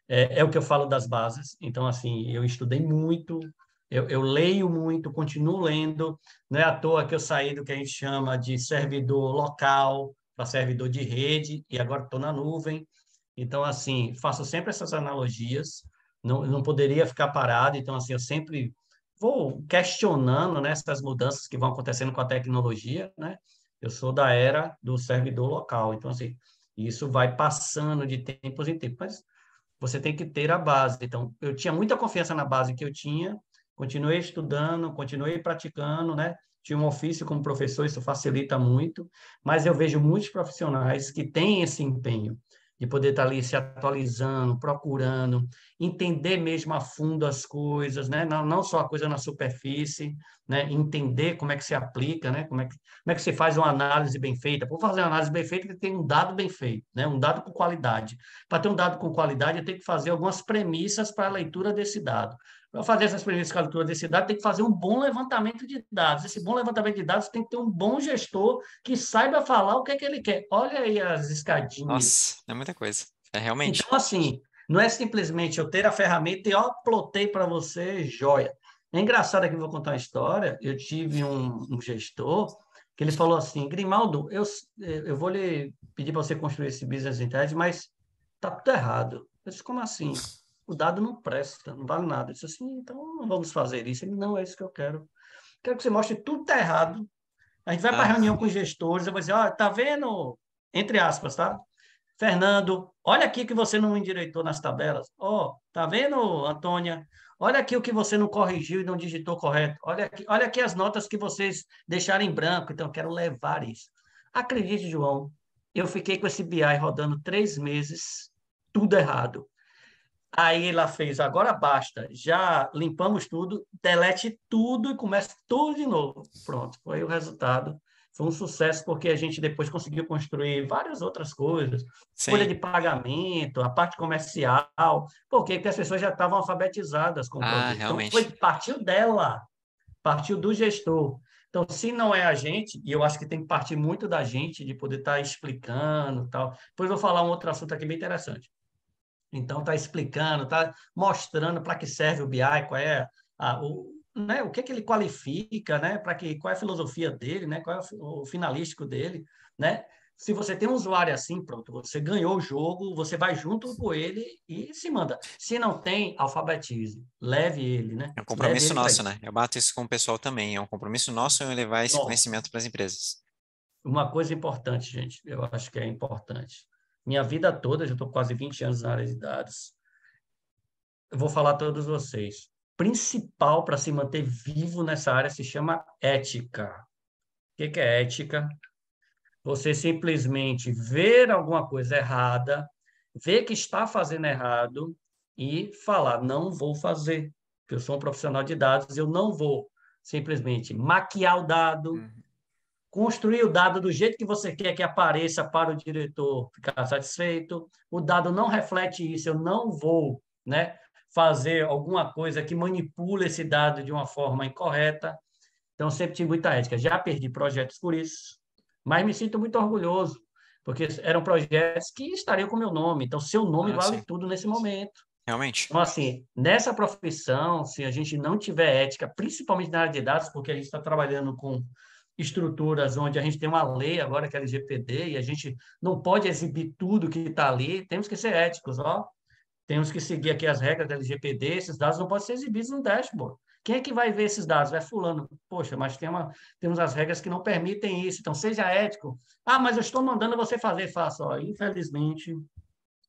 É o que eu falo das bases. Então, assim, eu estudei muito, eu leio muito, continuo lendo. Não é à toa que eu saí do que a gente chama de servidor local para servidor de rede e agora estou na nuvem. Então, assim, faço sempre essas analogias. Não poderia ficar parado. Então, assim, eu sempre vou questionando, né, essas mudanças que vão acontecendo com a tecnologia, né? Eu sou da era do servidor local. Então, assim, isso vai passando de tempos em tempos. Mas você tem que ter a base. Então, eu tinha muita confiança na base que eu tinha, continuei estudando, continuei praticando, né? Tinha um ofício como professor, isso facilita muito, mas eu vejo muitos profissionais que têm esse empenho de poder estar ali se atualizando, procurando, entender mesmo a fundo as coisas, né? Não só a coisa na superfície, né? Entender como é que se aplica, né? Como é que se faz uma análise bem feita. Para fazer uma análise bem feita, tem que ter um dado bem feito, né? Um dado com qualidade. Para ter um dado com qualidade, eu tenho que fazer algumas premissas para a leitura desse dado. Para fazer essas premissas para a leitura desse dado, tem que fazer um bom levantamento de dados. Esse bom levantamento de dados tem que ter um bom gestor que saiba falar o que ele quer. Olha aí as escadinhas. Nossa, é muita coisa. É realmente. Então, assim, não é simplesmente eu ter a ferramenta e, ó, plotei para você, joia. É engraçado aqui, eu vou contar uma história. Eu tive um gestor que ele falou assim, Grimaldo, eu vou lhe pedir para você construir esse business intelligence, mas tá tudo errado. Eu disse, como assim? O dado não presta, não vale nada. Eu disse assim, então não vamos fazer isso. Ele, não, é isso que eu quero. Quero que você mostre tudo tá errado. A gente vai para a Ah, reunião com os gestores, eu vou dizer, ó, tá vendo? Entre aspas, tá? Fernando, olha aqui que você não endireitou nas tabelas. Ó, oh, tá vendo, Antônia? Olha aqui o que você não corrigiu e não digitou correto. Olha aqui as notas que vocês deixaram em branco. Então, eu quero levar isso. Acredite, João, eu fiquei com esse BI rodando 3 meses, tudo errado. Aí ela fez, agora basta, já limpamos tudo, delete tudo e começa tudo de novo. Pronto, foi o resultado. Foi um sucesso porque a gente depois conseguiu construir várias outras coisas, folha sim. de pagamento, a parte comercial, porque as pessoas já estavam alfabetizadas com o Ah, produto. Então, realmente. partiu dela, partiu do gestor. Então, se não é a gente, e eu acho que tem que partir muito da gente, de poder estar explicando tal. Depois eu vou falar um outro assunto aqui bem interessante. Então, está explicando, está mostrando para que serve o BI, qual é o que ele qualifica, né? Qual é a filosofia dele, né? Qual é o finalístico dele, né? Se você tem um usuário assim, pronto, você ganhou o jogo, você vai junto com ele e se manda. Se não tem, alfabetize, leve ele, né? É um Leve compromisso ele para nosso, isso. né? Eu bato isso com o pessoal também. É um compromisso nosso em levar esse Nossa, conhecimento para as empresas. uma coisa importante, gente, eu acho que é importante. Minha vida toda, já estou quase 20 anos na área de dados, eu vou falar a todos vocês. Principal para se manter vivo nessa área se chama ética. O que é ética? Você simplesmente ver alguma coisa errada, ver que está fazendo errado e falar, não vou fazer, porque eu sou um profissional de dados, eu não vou simplesmente maquiar o dado, Uhum. construir o dado do jeito que você quer que apareça para o diretor ficar satisfeito. O dado não reflete isso, eu não vou, né, fazer alguma coisa que manipule esse dado de uma forma incorreta. Então, sempre tive muita ética. Já perdi projetos por isso, mas me sinto muito orgulhoso, porque eram projetos que estariam com o meu nome. Então, seu nome Ah, vale sim. tudo nesse momento. realmente. Então, assim, nessa profissão, se a gente não tiver ética, principalmente na área de dados, porque a gente está trabalhando com estruturas onde a gente tem uma lei agora, que é a LGPD, e a gente não pode exibir tudo que está ali, temos que ser éticos, ó. Temos que seguir aqui as regras da LGPD, esses dados não podem ser exibidos no dashboard. Quem é que vai ver esses dados? Vai fulano. Poxa, mas temos as regras que não permitem isso, então seja ético. Ah, mas eu estou mandando você fazer, faça. Ó, infelizmente,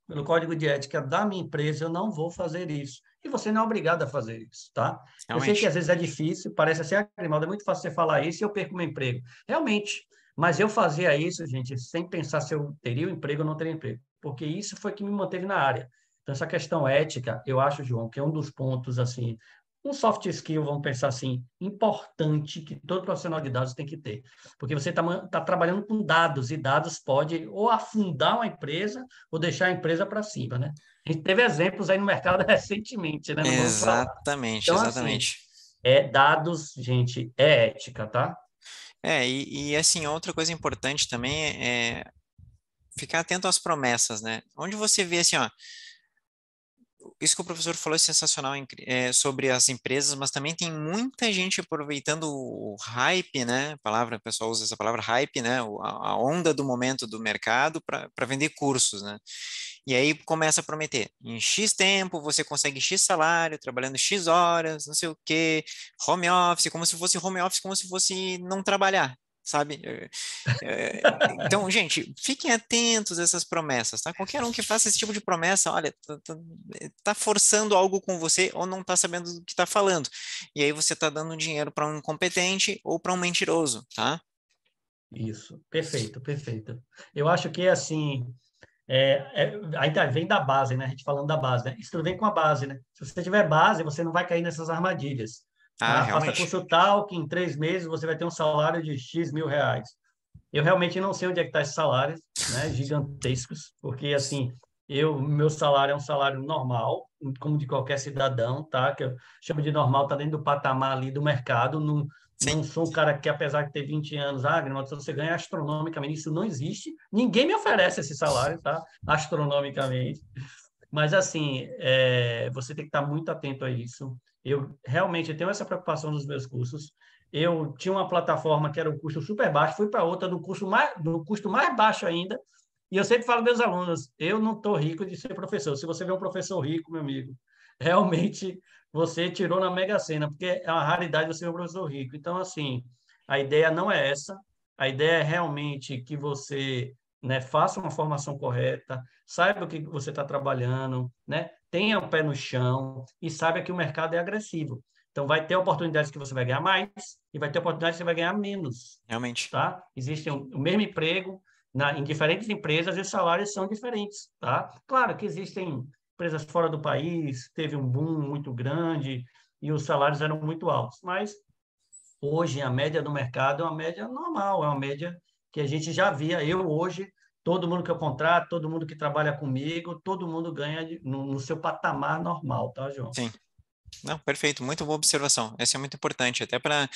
pelo código de ética da minha empresa, eu não vou fazer isso. E você não é obrigado a fazer isso, tá? Eu sei que Realmente. às vezes é difícil, parece assim, ah, Grimaldo, é muito fácil você falar isso e eu perco meu emprego. Realmente, mas eu fazia isso, gente, sem pensar se eu teria o emprego ou não teria emprego, porque isso foi que me manteve na área. Então, essa questão ética, eu acho, João, que é um dos pontos, assim, um soft skill, vamos pensar assim, importante que todo profissional de dados tem que ter. Porque você está trabalhando com dados, e dados pode ou afundar uma empresa ou deixar a empresa para cima, né? A gente teve exemplos aí no mercado recentemente, né? Não vamos falar. Exatamente, Então, assim, exatamente. dados, gente, é ética, tá? Assim, outra coisa importante também é ficar atento às promessas, né? Onde você vê assim, ó, isso que o professor falou é sensacional sobre as empresas, mas também tem muita gente aproveitando o hype, né? A palavra, o pessoal usa essa palavra hype, né? A onda do momento do mercado para vender cursos, né? E aí começa a prometer, em X tempo você consegue X salário, trabalhando X horas, não sei o quê, home office, como se fosse home office, como se fosse não trabalhar. Sabe? Então, gente, fiquem atentos a essas promessas, tá? Qualquer um que faça esse tipo de promessa, olha, tá forçando algo com você ou não tá sabendo do que tá falando. E aí você tá dando dinheiro para um incompetente ou para um mentiroso, tá? Isso, perfeito, perfeito. Eu acho que, assim, ainda vem da base, né? A gente falando da base, né? Isso tudo vem com a base, né? Se você tiver base, você não vai cair nessas armadilhas. Ah, Ah, faça realmente. curso tal, que em 3 meses você vai ter um salário de X mil reais. Eu realmente não sei onde é que está esses salários, né, gigantescos, porque assim, meu salário é um salário normal, como de qualquer cidadão, tá? Que eu chamo de normal, tá dentro do patamar ali do mercado. Não, Sim, não sou um cara que, apesar de ter 20 anos, Grimaldo, você ganha astronomicamente, isso não existe. Ninguém me oferece esse salário, tá? Astronomicamente. Mas, assim, você tem que estar muito atento a isso. Eu realmente tenho essa preocupação nos meus cursos. Eu tinha uma plataforma que era um custo super baixo, fui para outra do custo mais baixo ainda. E eu sempre falo aos meus alunos, eu não estou rico de ser professor. Se você vê um professor rico, meu amigo, realmente você tirou na Mega Sena, porque é uma raridade você ver um professor rico. Então, assim, a ideia não é essa. A ideia é realmente que você, né, faça uma formação correta, saiba o que você está trabalhando, né? Tenha o pé no chão e saiba que o mercado é agressivo. Então, vai ter oportunidades que você vai ganhar mais e vai ter oportunidades que você vai ganhar menos, realmente. tá? Existe o mesmo emprego em diferentes empresas e os salários são diferentes, tá? Claro que existem empresas fora do país, teve um boom muito grande e os salários eram muito altos, mas hoje a média do mercado é uma média normal, é uma média que a gente já via. Eu hoje, todo mundo que eu contrato, todo mundo que trabalha comigo, todo mundo ganha no seu patamar normal, tá, João? Sim. Não, perfeito. Muito boa observação. Essa é muito importante, até para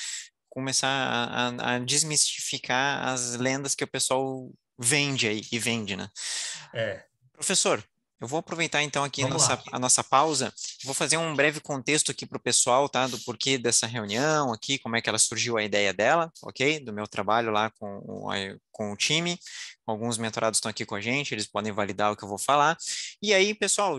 começar a desmistificar as lendas que o pessoal vende aí e vende, né? É, Professor, eu vou aproveitar então aqui vamos lá. a nossa pausa. Vou fazer um breve contexto aqui para o pessoal, tá? Do porquê dessa reunião aqui, como é que ela surgiu a ideia dela, ok? Do meu trabalho lá com o time. Alguns mentorados estão aqui com a gente, eles podem validar o que eu vou falar. E aí, pessoal,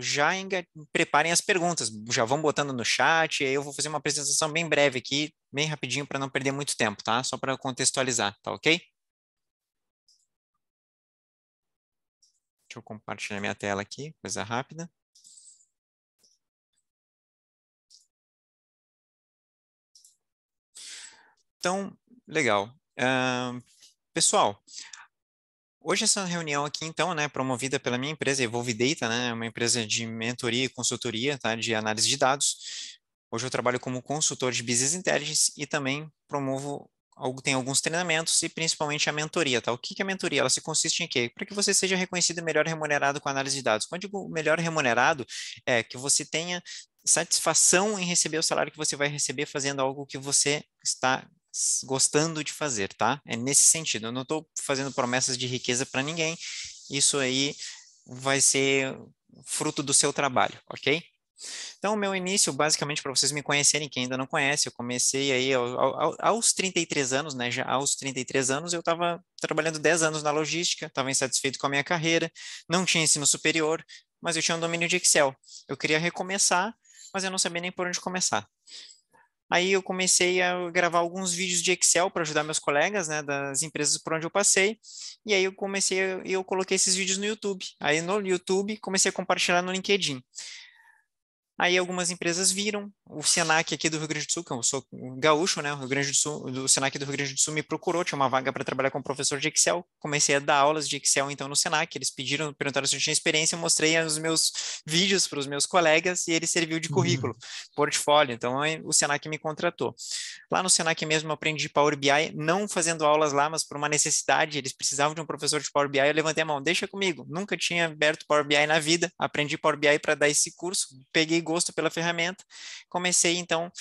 preparem as perguntas, já vão botando no chat. E aí eu vou fazer uma apresentação bem breve aqui, bem rapidinho, para não perder muito tempo, tá? Só para contextualizar, tá ok? Deixa eu compartilhar minha tela aqui, coisa rápida. Então, legal. Pessoal, hoje essa reunião aqui, então, né, promovida pela minha empresa, Evolve Data, né, é uma empresa de mentoria e consultoria, tá, de análise de dados. Hoje eu trabalho como consultor de Business Intelligence e também promovo tem alguns treinamentos e principalmente a mentoria, tá? O que que é a mentoria? Ela se consiste em quê? Para que você seja reconhecido e melhor remunerado com análise de dados. Quando eu digo melhor remunerado, é que você tenha satisfação em receber o salário que você vai receber fazendo algo que você está gostando de fazer, tá? É nesse sentido. Eu não estou fazendo promessas de riqueza para ninguém. Isso aí vai ser fruto do seu trabalho, ok? Então, o meu início, basicamente, para vocês me conhecerem, quem ainda não conhece, eu comecei aí aos 33 anos, né? Já aos 33 anos, eu estava trabalhando 10 anos na logística, estava insatisfeito com a minha carreira, não tinha ensino superior, mas eu tinha um domínio de Excel. Eu queria recomeçar, mas eu não sabia nem por onde começar. Aí eu comecei a gravar alguns vídeos de Excel para ajudar meus colegas, né, das empresas por onde eu passei. E aí eu coloquei esses vídeos no YouTube. Aí no YouTube comecei a compartilhar no LinkedIn. Aí algumas empresas viram, o Senac aqui do Rio Grande do Sul, que eu sou gaúcho, né? O Rio Grande do Sul, do Senac do Rio Grande do Sul me procurou, tinha uma vaga para trabalhar como professor de Excel. Comecei a dar aulas de Excel então no Senac. Eles pediram, perguntaram se eu tinha experiência, eu mostrei os meus vídeos para os meus colegas e ele serviu de currículo, portfólio. Então aí, o Senac me contratou. Lá no Senac mesmo eu aprendi Power BI, não fazendo aulas lá, mas por uma necessidade, eles precisavam de um professor de Power BI, eu levantei a mão, deixa comigo. Nunca tinha aberto Power BI na vida, aprendi Power BI para dar esse curso, peguei gosto pela ferramenta, comecei então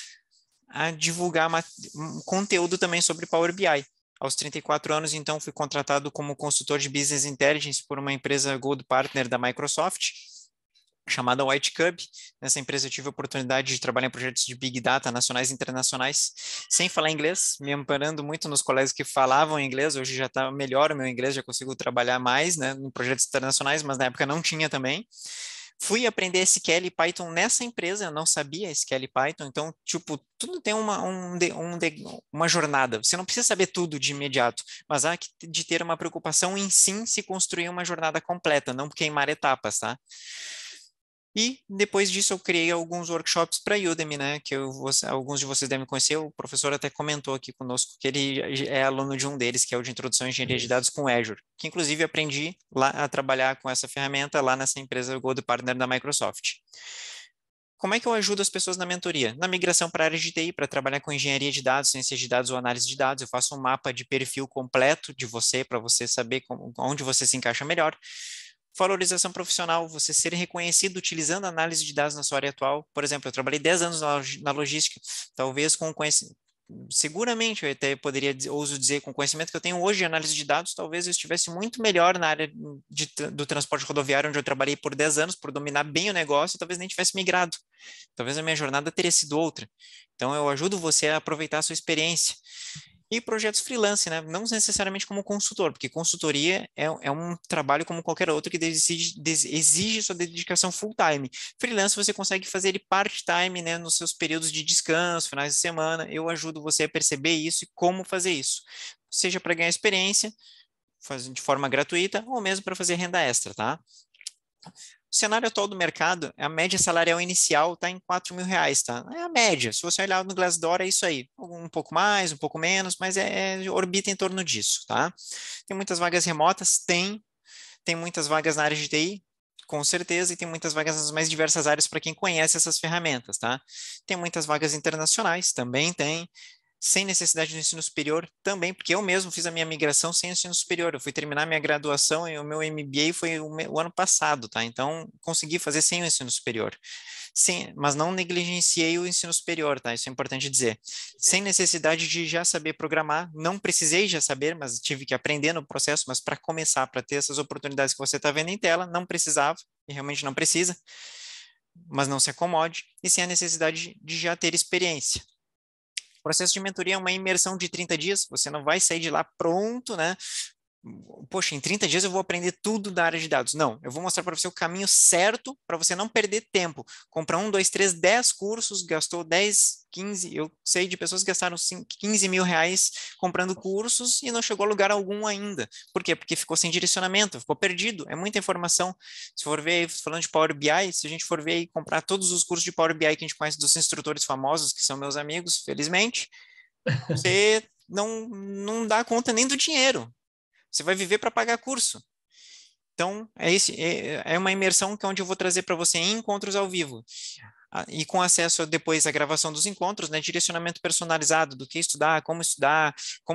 a divulgar um conteúdo também sobre Power BI. Aos 34 anos, então, fui contratado como consultor de Business Intelligence por uma empresa Gold Partner da Microsoft, chamada White Cub. Nessa empresa eu tive a oportunidade de trabalhar em projetos de Big Data nacionais e internacionais, sem falar inglês, me amparando muito nos colegas que falavam inglês. Hoje já está melhor o meu inglês, já consigo trabalhar mais, né, em projetos internacionais, mas na época não tinha também. Fui aprender SQL e Python nessa empresa, eu não sabia SQL e Python, então, tipo, tudo tem uma jornada. Você não precisa saber tudo de imediato, mas há de ter uma preocupação em sim se construir uma jornada completa, não queimar etapas, tá? E depois disso eu criei alguns workshops para Udemy, né? Alguns de vocês devem conhecer. O professor até comentou aqui conosco que ele é aluno de um deles, que é o de Introdução à Engenharia de Isso. Dados com Azure, que inclusive aprendi lá a trabalhar com essa ferramenta lá nessa empresa Gold Partner da Microsoft. Como é que eu ajudo as pessoas na mentoria? Na migração para a área de TI, para trabalhar com engenharia de dados, ciências de dados ou análise de dados, eu faço um mapa de perfil completo de você, para você saber onde você se encaixa melhor. Valorização profissional, você ser reconhecido utilizando análise de dados na sua área atual. Por exemplo, eu trabalhei 10 anos na logística, talvez com conhecimento, seguramente eu até poderia, ouso dizer, com o conhecimento que eu tenho hoje de análise de dados, talvez eu estivesse muito melhor na área do transporte rodoviário, onde eu trabalhei por 10 anos, por dominar bem o negócio, e talvez nem tivesse migrado. Talvez a minha jornada teria sido outra. Então, eu ajudo você a aproveitar a sua experiência. E projetos freelance, né? Não necessariamente como consultor, porque consultoria é um trabalho como qualquer outro que exige sua dedicação full time. Freelance você consegue fazer ele part-time, né? Nos seus períodos de descanso, finais de semana. Eu ajudo você a perceber isso e como fazer isso. Seja para ganhar experiência, fazer de forma gratuita, ou mesmo para fazer renda extra, tá? O cenário atual do mercado, a média salarial inicial está em R$ 4.000, tá? É a média. Se você olhar no Glassdoor, é isso aí. Um pouco mais, um pouco menos, mas orbita em torno disso, tá? Tem muitas vagas remotas? Tem muitas vagas na área de TI? Com certeza, e tem muitas vagas nas mais diversas áreas para quem conhece essas ferramentas, tá? Tem muitas vagas internacionais? Também tem sem necessidade de ensino superior também, porque eu mesmo fiz a minha migração sem ensino superior. Eu fui terminar minha graduação e o meu MBA foi o ano passado, tá? Então, consegui fazer sem o ensino superior. Sim, mas não negligenciei o ensino superior, tá? Isso é importante dizer. Sem necessidade de já saber programar, não precisei já saber, mas tive que aprender no processo, mas para começar, para ter essas oportunidades que você está vendo em tela, não precisava, e realmente não precisa, mas não se acomode, e sem a necessidade de já ter experiência. O processo de mentoria é uma imersão de 30 dias, você não vai sair de lá pronto, né? Poxa, em 30 dias eu vou aprender tudo da área de dados. Não, eu vou mostrar para você o caminho certo para você não perder tempo. Comprar 10 cursos, gastou 10, 15. Eu sei de pessoas que gastaram 15 mil reais comprando cursos e não chegou a lugar algum ainda. Por quê? Porque ficou sem direcionamento, ficou perdido. É muita informação. Se for ver, falando de Power BI, se a gente for ver e comprar todos os cursos de Power BI que a gente conhece dos instrutores famosos, que são meus amigos, felizmente, você não dá conta nem do dinheiro. Você vai viver para pagar curso. Então, é uma imersão que é onde eu vou trazer para você encontros ao vivo. E com acesso depois à gravação dos encontros, né, direcionamento personalizado do que estudar, como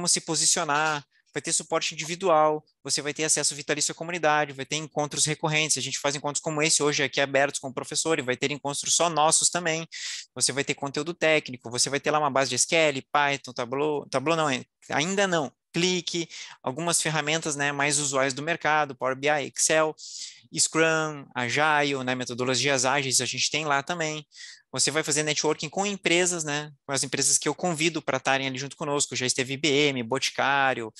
se posicionar, vai ter suporte individual, você vai ter acesso vitalício à comunidade, vai ter encontros recorrentes, a gente faz encontros como esse hoje aqui abertos com o professor, e vai ter encontros só nossos também, você vai ter conteúdo técnico, você vai ter lá uma base de SQL, Python, Tableau não, ainda não, Clique, algumas ferramentas, né, mais usuais do mercado, Power BI, Excel, Scrum, Agile, né, metodologias ágeis, a gente tem lá também. Você vai fazer networking com empresas, né, com as empresas que eu convido para estarem ali junto conosco. Já esteve IBM, Boticário,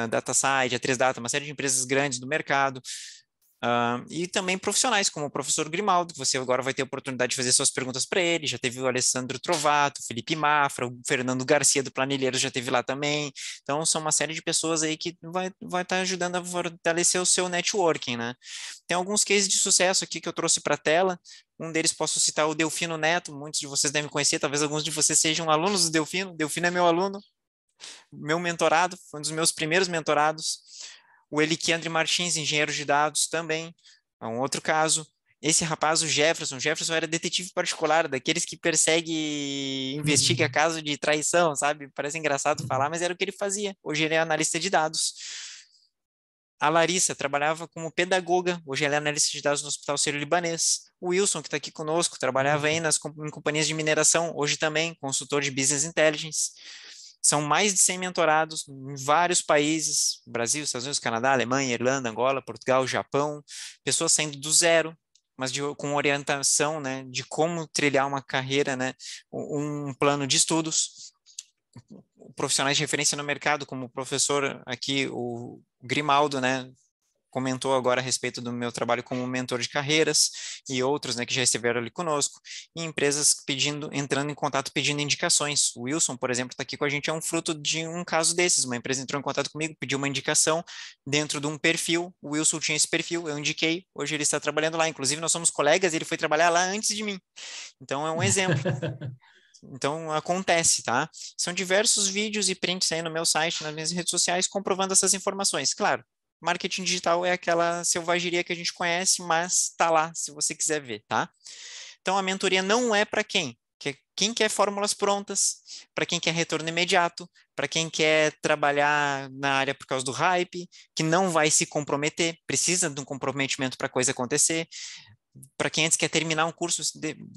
DataSide, A3Data, uma série de empresas grandes do mercado. E também profissionais, como o professor Grimaldo, que você agora vai ter a oportunidade de fazer suas perguntas para ele. Já teve o Alessandro Trovato, o Felipe Mafra, o Fernando Garcia do Planilheiro já teve lá também. Então, são uma série de pessoas aí que vai estar ajudando a fortalecer o seu networking, né? Tem alguns cases de sucesso aqui que eu trouxe para a tela. Um deles posso citar o Delfino Neto, muitos de vocês devem conhecer, talvez alguns de vocês sejam alunos do Delfino. Delfino é meu aluno, meu mentorado, foi um dos meus primeiros mentorados. O Eliquandre Martins, engenheiro de dados, também é um outro caso. Esse rapaz, o Jefferson era detetive particular, daqueles que persegue e investiga caso de traição, sabe? Parece engraçado falar, mas era o que ele fazia. Hoje ele é analista de dados. A Larissa trabalhava como pedagoga, hoje ela é analista de dados no Hospital Sírio-Libanês. O Wilson, que está aqui conosco, trabalhava aí em companhias de mineração, hoje também consultor de Business Intelligence. São mais de 100 mentorados em vários países, Brasil, Estados Unidos, Canadá, Alemanha, Irlanda, Angola, Portugal, Japão, pessoas saindo do zero, mas com orientação, né, de como trilhar uma carreira, né, um plano de estudos. Profissionais de referência no mercado, como o professor aqui, o Grimaldo, né, comentou agora a respeito do meu trabalho como mentor de carreiras e outros, né, que já estiveram ali conosco, e empresas entrando em contato pedindo indicações. O Wilson, por exemplo, está aqui com a gente, é um fruto de um caso desses. Uma empresa entrou em contato comigo, pediu uma indicação dentro de um perfil, o Wilson tinha esse perfil, eu indiquei, hoje ele está trabalhando lá, inclusive nós somos colegas, ele foi trabalhar lá antes de mim. Então é um exemplo. Então acontece, tá? São diversos vídeos e prints aí no meu site, nas minhas redes sociais, comprovando essas informações. Claro, marketing digital é aquela selvageria que a gente conhece, mas tá lá se você quiser ver, tá? Então a mentoria não é para quem? Quem quer fórmulas prontas, para quem quer retorno imediato, para quem quer trabalhar na área por causa do hype, que não vai se comprometer, precisa de um comprometimento para a coisa acontecer, para quem antes quer terminar um curso,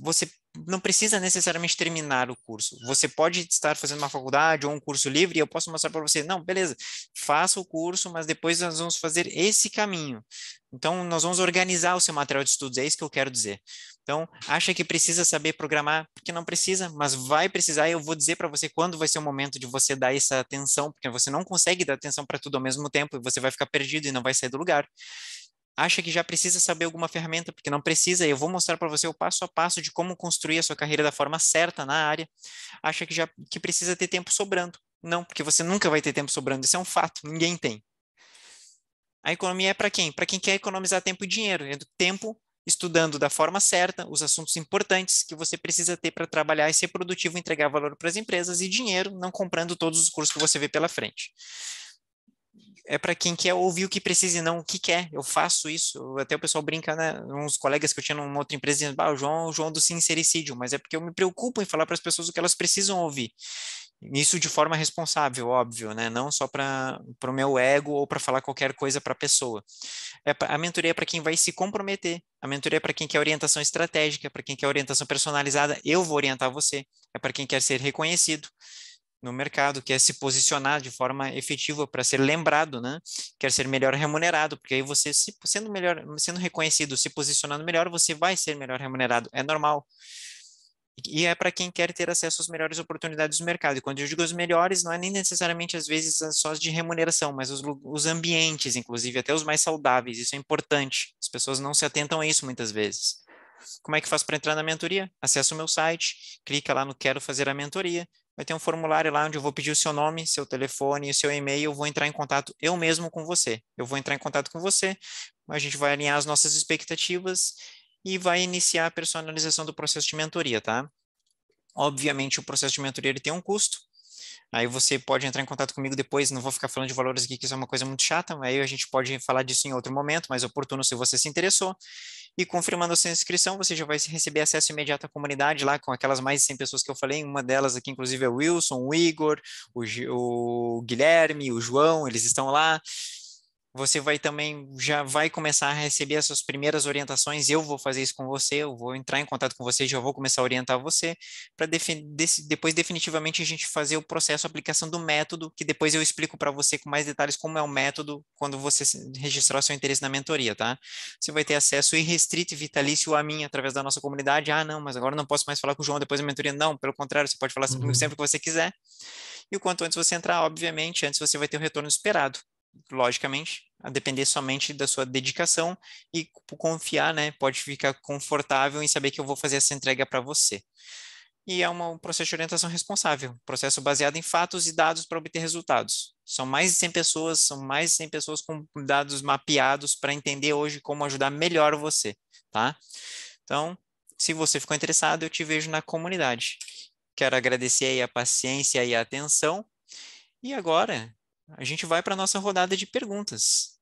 você não precisa necessariamente terminar o curso. Você pode estar fazendo uma faculdade ou um curso livre e eu posso mostrar para você, não, beleza, faça o curso, mas depois nós vamos fazer esse caminho. Então, nós vamos organizar o seu material de estudos, é isso que eu quero dizer. Então, acha que precisa saber programar? Porque não precisa, mas vai precisar e eu vou dizer para você quando vai ser o momento de você dar essa atenção, porque você não consegue dar atenção para tudo ao mesmo tempo e você vai ficar perdido e não vai sair do lugar. Acha que já precisa saber alguma ferramenta, porque não precisa, e eu vou mostrar para você o passo a passo de como construir a sua carreira da forma certa na área. Acha que precisa ter tempo sobrando. Não, porque você nunca vai ter tempo sobrando, isso é um fato, ninguém tem. A economia é para quem? Para quem quer economizar tempo e dinheiro. É do tempo estudando da forma certa os assuntos importantes que você precisa ter para trabalhar e ser produtivo, entregar valor para as empresas, e dinheiro não comprando todos os cursos que você vê pela frente. É para quem quer ouvir o que precisa e não o que quer. Eu faço isso. Até o pessoal brinca, né? Uns colegas que eu tinha numa outra empresa dizendo, o João do sincericídio, mas é porque eu me preocupo em falar para as pessoas o que elas precisam ouvir. Isso de forma responsável, óbvio, né? Não só para o meu ego ou para falar qualquer coisa para a pessoa. A mentoria é para quem vai se comprometer. A mentoria é para quem quer orientação estratégica, para quem quer orientação personalizada. Eu vou orientar você. É para quem quer ser reconhecido no mercado, quer se posicionar de forma efetiva para ser lembrado, né? Quer ser melhor remunerado, porque aí você sendo melhor, sendo reconhecido, se posicionando melhor, você vai ser melhor remunerado, é normal. E é para quem quer ter acesso às melhores oportunidades do mercado. E quando eu digo os melhores, não é nem necessariamente às vezes só as de remuneração, mas os ambientes, inclusive até os mais saudáveis. Isso é importante. As pessoas não se atentam a isso muitas vezes. Como é que faz para entrar na mentoria? Acesse o meu site, clica lá no Quero Fazer a Mentoria. Vai ter um formulário lá onde eu vou pedir o seu nome, seu telefone e seu e-mail. Eu vou entrar em contato eu mesmo com você. Eu vou entrar em contato com você, a gente vai alinhar as nossas expectativas e vai iniciar a personalização do processo de mentoria, tá? Obviamente, o processo de mentoria ele tem um custo. Aí você pode entrar em contato comigo depois, não vou ficar falando de valores aqui, que isso é uma coisa muito chata, aí a gente pode falar disso em outro momento, mais oportuno se você se interessou. E confirmando a sua inscrição, você já vai receber acesso imediato à comunidade lá, com aquelas mais de 100 pessoas que eu falei, uma delas aqui inclusive é o Wilson, o Igor, o Guilherme, o João, eles estão lá. Você vai também, já vai começar a receber as suas primeiras orientações. Eu vou fazer isso com você, eu vou entrar em contato com você, já vou começar a orientar você, para depois definitivamente a gente fazer o processo, a aplicação do método, que depois eu explico para você com mais detalhes como é o método quando você registrar seu interesse na mentoria, tá? Você vai ter acesso irrestrito e vitalício a mim através da nossa comunidade. Ah, não, mas agora eu não posso mais falar com o João depois da mentoria. Não, pelo contrário, você pode falar comigo sempre Uhum. que você quiser. E o quanto antes você entrar, obviamente, antes você vai ter o retorno esperado. Logicamente, a depender somente da sua dedicação e confiar, né? Pode ficar confortável em saber que eu vou fazer essa entrega para você. E é um processo de orientação responsável, um processo baseado em fatos e dados para obter resultados. São mais de 100 pessoas com dados mapeados para entender hoje como ajudar melhor você, tá? Então, se você ficou interessado, eu te vejo na comunidade. Quero agradecer aí a paciência e a atenção. E agora, a gente vai para a nossa rodada de perguntas.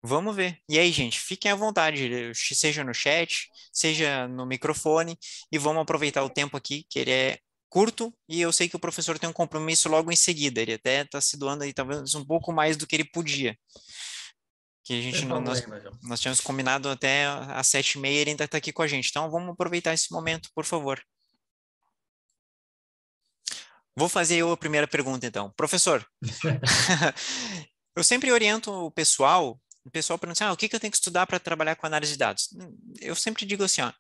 Vamos ver. E aí, gente, fiquem à vontade, seja no chat, seja no microfone, e vamos aproveitar o tempo aqui, que ele é curto, e eu sei que o professor tem um compromisso logo em seguida. Ele até está se doando aí, talvez um pouco mais do que ele podia. Que a gente, Sem problema, João. nós tínhamos combinado até às 7h30, ele ainda está aqui com a gente. Então, vamos aproveitar esse momento, por favor. Vou fazer eu a primeira pergunta, então. Professor, eu sempre oriento o pessoal pergunta assim, o que que eu tenho que estudar para trabalhar com análise de dados? Eu sempre digo assim, ó,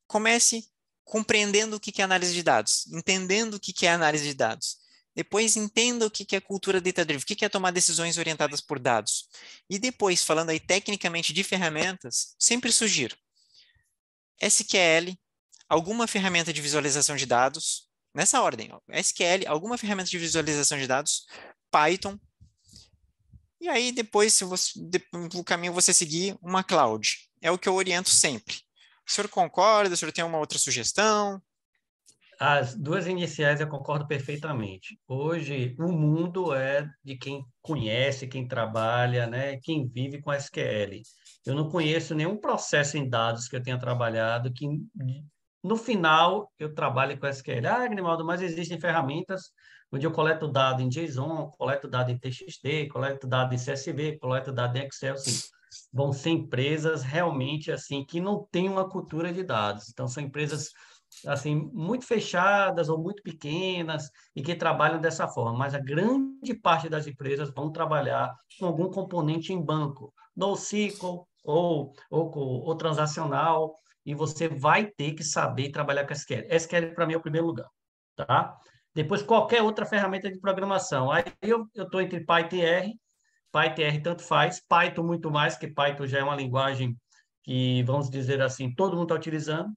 comece compreendendo o que que é análise de dados, entendendo o que que é análise de dados. Depois entenda o que que é cultura data-driven, o que que é tomar decisões orientadas por dados. E depois, falando aí tecnicamente de ferramentas, sempre sugiro SQL, alguma ferramenta de visualização de dados, nessa ordem, ó, SQL, alguma ferramenta de visualização de dados, Python, e aí depois, se você, o caminho você seguir, uma cloud. É o que eu oriento sempre. O senhor concorda? O senhor tem uma outra sugestão? As duas iniciais eu concordo perfeitamente. Hoje, o mundo é de quem conhece, quem trabalha, né, quem vive com SQL. Eu não conheço nenhum processo em dados que eu tenha trabalhado que, no final, eu trabalhe com SQL. Ah, Grimaldo, mas existem ferramentas onde eu coleto dado em JSON, coleto dado em TXT, coleto dado em CSV, coleto dado em Excel, sim. Vão ser empresas realmente assim que não têm uma cultura de dados. Então, são empresas assim, muito fechadas ou muito pequenas e que trabalham dessa forma, mas a grande parte das empresas vão trabalhar com algum componente em banco, NoSQL ou transacional, e você vai ter que saber trabalhar com SQL. SQL, para mim, é o primeiro lugar, tá? Depois, qualquer outra ferramenta de programação. Aí eu estou entre Python e R. Python e R tanto faz. Python muito mais, que Python já é uma linguagem que, vamos dizer assim, todo mundo está utilizando.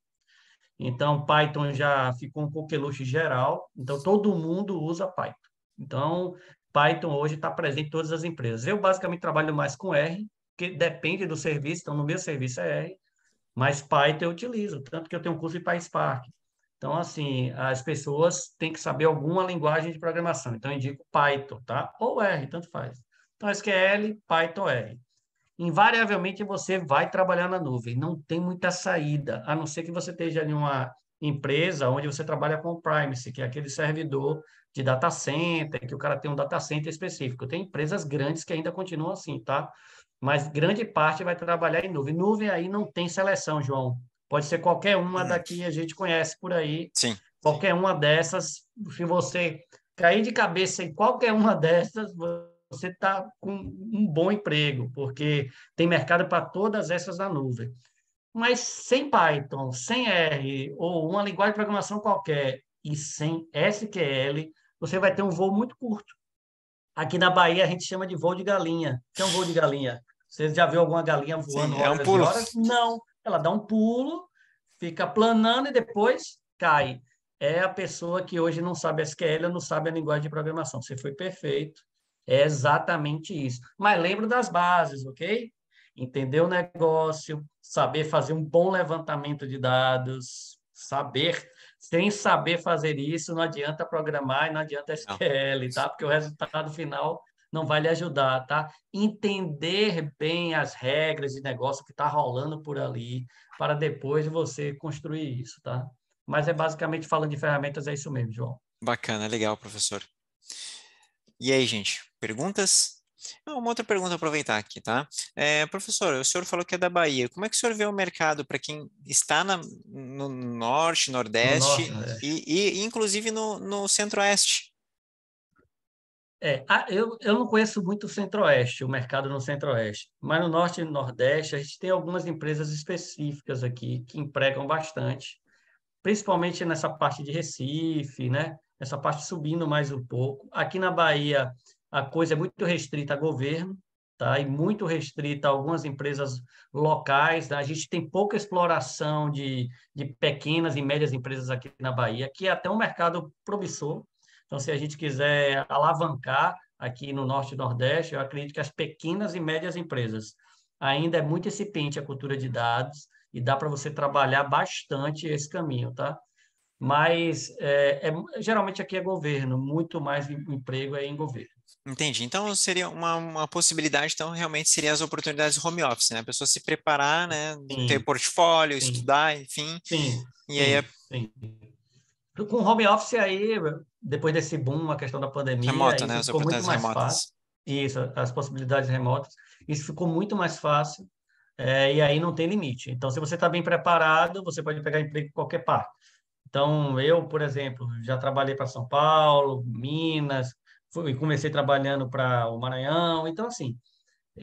Então, Python já ficou um coqueluche geral, então todo mundo usa Python. Então, Python hoje está presente em todas as empresas. Eu basicamente trabalho mais com R, que depende do serviço, então no meu serviço é R, mas Python eu utilizo, tanto que eu tenho um curso de PySpark. Então, assim, as pessoas têm que saber alguma linguagem de programação. Então, eu indico Python, tá? Ou R, tanto faz. Então, SQL, Python, R. Invariavelmente você vai trabalhar na nuvem, não tem muita saída, a não ser que você esteja em uma empresa onde você trabalha com o Privacy, que é aquele servidor de data center, que o cara tem um data center específico. Tem empresas grandes que ainda continuam assim, tá? Mas grande parte vai trabalhar em nuvem. Nuvem aí não tem seleção, João. Pode ser qualquer uma Hum, daqui a gente conhece por aí, sim. qualquer uma dessas, se você cair de cabeça em qualquer uma dessas, você está com um bom emprego, porque tem mercado para todas essas na nuvem. Mas sem Python, sem R, ou uma linguagem de programação qualquer, e sem SQL, você vai ter um voo muito curto. Aqui na Bahia a gente chama de voo de galinha. O que é um voo de galinha? Você já viu alguma galinha Sim, voando é um horas e pulo. horas? Não. Ela dá um pulo, fica planando e depois cai. É a pessoa que hoje não sabe SQL ou não sabe a linguagem de programação. Você foi perfeito. É exatamente isso. Mas lembra das bases, ok? Entender o negócio, saber fazer um bom levantamento de dados, saber. Sem saber fazer isso, não adianta programar e não adianta Não. SQL, tá? Porque o resultado final não vai lhe ajudar, tá? Entender bem as regras de negócio que está rolando por ali, para depois você construir isso, tá? Mas é basicamente falando de ferramentas, é isso mesmo, João. Bacana, legal, professor. E aí, gente, perguntas? Uma outra pergunta, aproveitar aqui, tá? Professor, o senhor falou que é da Bahia. Como é que o senhor vê o mercado para quem está no norte, No nordeste Norte, né? e inclusive no centro-oeste? Eu não conheço muito o Centro-Oeste, o mercado no Centro-Oeste, mas no Norte e Nordeste a gente tem algumas empresas específicas aqui que empregam bastante, principalmente nessa parte de Recife, né? Essa parte subindo mais um pouco. Aqui na Bahia a coisa é muito restrita a governo, tá? E muito restrita a algumas empresas locais, tá? A gente tem pouca exploração de pequenas e médias empresas aqui na Bahia, que é até um mercado promissor. Então, se a gente quiser alavancar aqui no Norte e Nordeste, eu acredito que as pequenas e médias empresas ainda é muito incipiente a cultura de dados e dá para você trabalhar bastante esse caminho, tá? Mas geralmente aqui é governo, muito mais emprego é em governo. Entendi. Então seria uma possibilidade, então realmente seria as oportunidades home office, né? A pessoa se preparar, né? Ter Sim, portfólio, sim, estudar, enfim. sim, E aí é sim, sim. Com home office aí, depois desse boom, a questão da pandemia, remota, né? isso As ficou muito oportunidades mais fácil. remotas. Isso, as possibilidades remotas, isso ficou muito mais fácil, e aí não tem limite. Então, se você está bem preparado, você pode pegar emprego em qualquer parte. Então, eu, por exemplo, já trabalhei para São Paulo, Minas, comecei trabalhando para o Maranhão. Então, assim,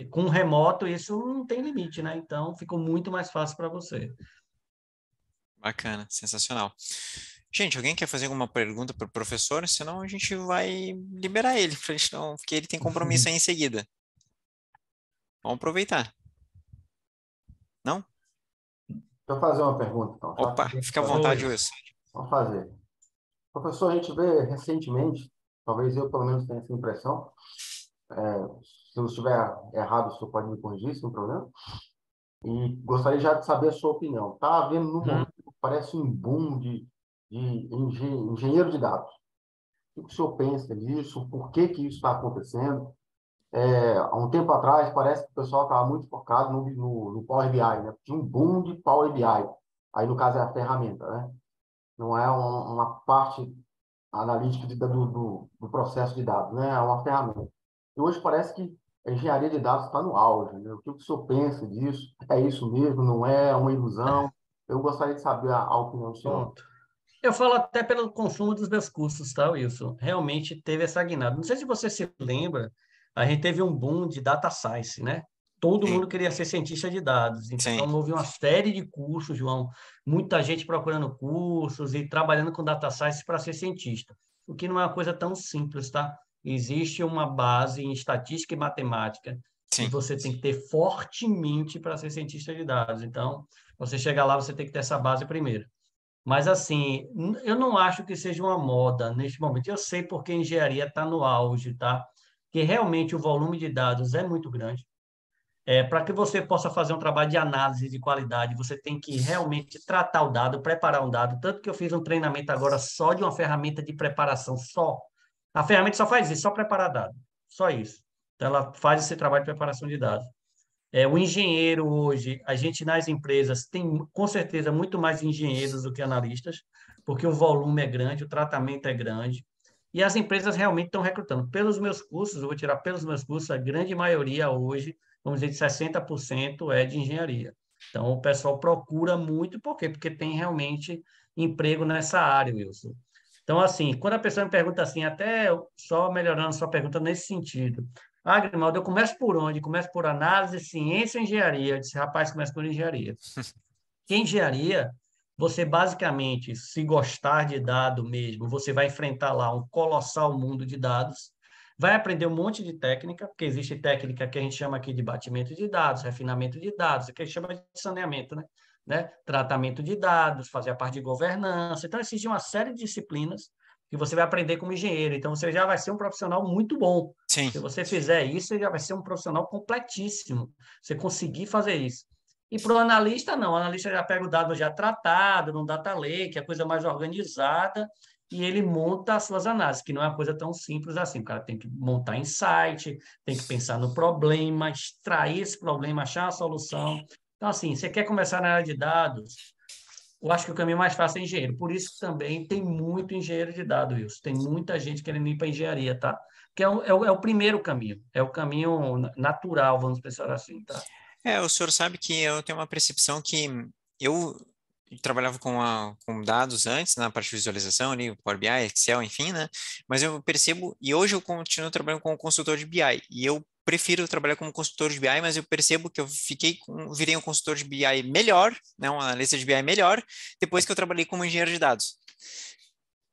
com remoto, isso não tem limite, né? Então, ficou muito mais fácil para você. Bacana, sensacional. Gente, alguém quer fazer alguma pergunta para o professor? Senão a gente vai liberar ele, pra gente não, porque ele tem compromisso aí em seguida. Vamos aproveitar. Não? Deixa eu fazer uma pergunta, então, já que Opa, a gente fica à está. vontade, Oi. Wilson. Vamos fazer. Professor, a gente vê recentemente, talvez eu pelo menos tenha essa impressão, se eu estiver errado, o senhor pode me corrigir, sem problema, e gostaria já de saber a sua opinião. Está havendo, no Hum, momento, parece um boom de engenheiro de dados. O que o senhor pensa disso? Por que que isso está acontecendo? Há um tempo atrás, parece que o pessoal estava muito focado no Power BI, né? Tinha um boom de Power BI. Aí, no caso, é a ferramenta, né? Não é uma parte analítica do processo de dados, né? É uma ferramenta. E hoje parece que a engenharia de dados está no auge, né? O que o senhor pensa disso? É isso mesmo? Não é? É uma ilusão? Eu gostaria de saber a opinião do senhor. pronto. Eu falo até pelo consumo dos meus cursos, tá, Wilson? Realmente teve essa guinada. Não sei se você se lembra, a gente teve um boom de data science, né? Todo Sim, mundo queria ser cientista de dados. sim, Então, houve uma série de cursos, João. Muita gente procurando cursos e trabalhando com data science para ser cientista. O que não é uma coisa tão simples, tá? Existe uma base em estatística e matemática que sim. você tem que ter fortemente para ser cientista de dados. Então, você chegar lá, você tem que ter essa base primeiro. Mas, assim, eu não acho que seja uma moda neste momento. Eu sei porque a engenharia está no auge, tá? Que realmente o volume de dados é muito grande. Para que você possa fazer um trabalho de análise de qualidade, você tem que realmente tratar o dado, preparar um dado. Tanto que eu fiz um treinamento agora só de uma ferramenta de preparação, só. A ferramenta só faz isso, só preparar dado. Só isso. Então, ela faz esse trabalho de preparação de dados. O engenheiro hoje, a gente nas empresas tem com certeza muito mais engenheiros do que analistas, porque o volume é grande, o tratamento é grande, e as empresas realmente estão recrutando. Pelos meus cursos, eu vou tirar pelos meus cursos, a grande maioria hoje, vamos dizer, de 60% é de engenharia. Então, o pessoal procura muito, por quê? Porque tem realmente emprego nessa área, Wilson. Então, assim, quando a pessoa me pergunta assim, até só melhorando sua pergunta nesse sentido, Grimaldo, eu começo por onde? Começo por análise, ciência e engenharia. Eu disse, rapaz, começa por engenharia. Que engenharia, você basicamente, se gostar de dado mesmo, você vai enfrentar lá um colossal mundo de dados, vai aprender um monte de técnica, porque existe técnica que a gente chama aqui de batimento de dados, refinamento de dados, que a gente chama de saneamento, né? Tratamento de dados, fazer a parte de governança. Então, existe uma série de disciplinas que você vai aprender como engenheiro. Então, você já vai ser um profissional muito bom. Sim. Se você fizer isso, você já vai ser um profissional completíssimo. Você conseguir fazer isso. E para o analista, não. O analista já pega o dado já tratado, num data lake, a coisa mais organizada, e ele monta as suas análises, que não é uma coisa tão simples assim. O cara tem que montar insight, tem que pensar no problema, extrair esse problema, achar a solução. Então, assim, você quer começar na área de dados, eu acho que o caminho mais fácil é engenheiro. Por isso que também tem muito engenheiro de dados, Wilson. Tem muita gente querendo ir para engenharia, tá? Porque é o primeiro caminho, é o caminho natural, vamos pensar assim, tá? O senhor sabe que eu tenho uma percepção que eu trabalhava com dados antes, na parte de visualização ali, Power BI, Excel, enfim, né? Mas eu percebo, e hoje eu continuo trabalhando como consultor de BI, e eu prefiro trabalhar como consultor de BI, mas eu percebo que eu virei um consultor de BI melhor, né? Um analista de BI melhor, depois que eu trabalhei como engenheiro de dados.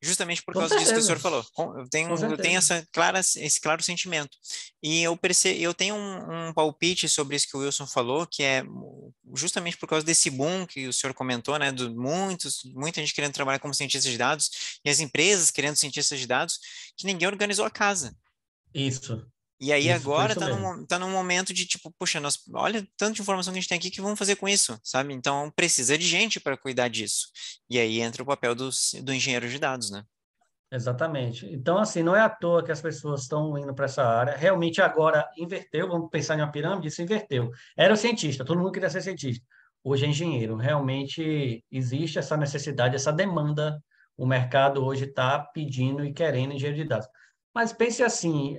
Justamente por Com causa disso que o certeza, senhor falou. com Eu tenho certeza. esse claro sentimento. E eu tenho um palpite sobre isso que o Wilson falou, que é justamente por causa desse boom que o senhor comentou, né, muita gente querendo trabalhar como cientista de dados e as empresas querendo cientistas de dados, que ninguém organizou a casa. Isso, E aí isso, foi agora isso mesmo. tá num momento de tipo, puxa, olha tanto de informação que a gente tem aqui que vamos fazer com isso, sabe? Então precisa de gente para cuidar disso. E aí entra o papel do engenheiro de dados, né? Exatamente. Então, assim, não é à toa que as pessoas estão indo para essa área. Realmente agora inverteu, vamos pensar em uma pirâmide, isso inverteu. Era o cientista, todo mundo queria ser cientista. Hoje é engenheiro. Realmente existe essa necessidade, essa demanda. O mercado hoje está pedindo e querendo engenheiro de dados. Mas pense assim,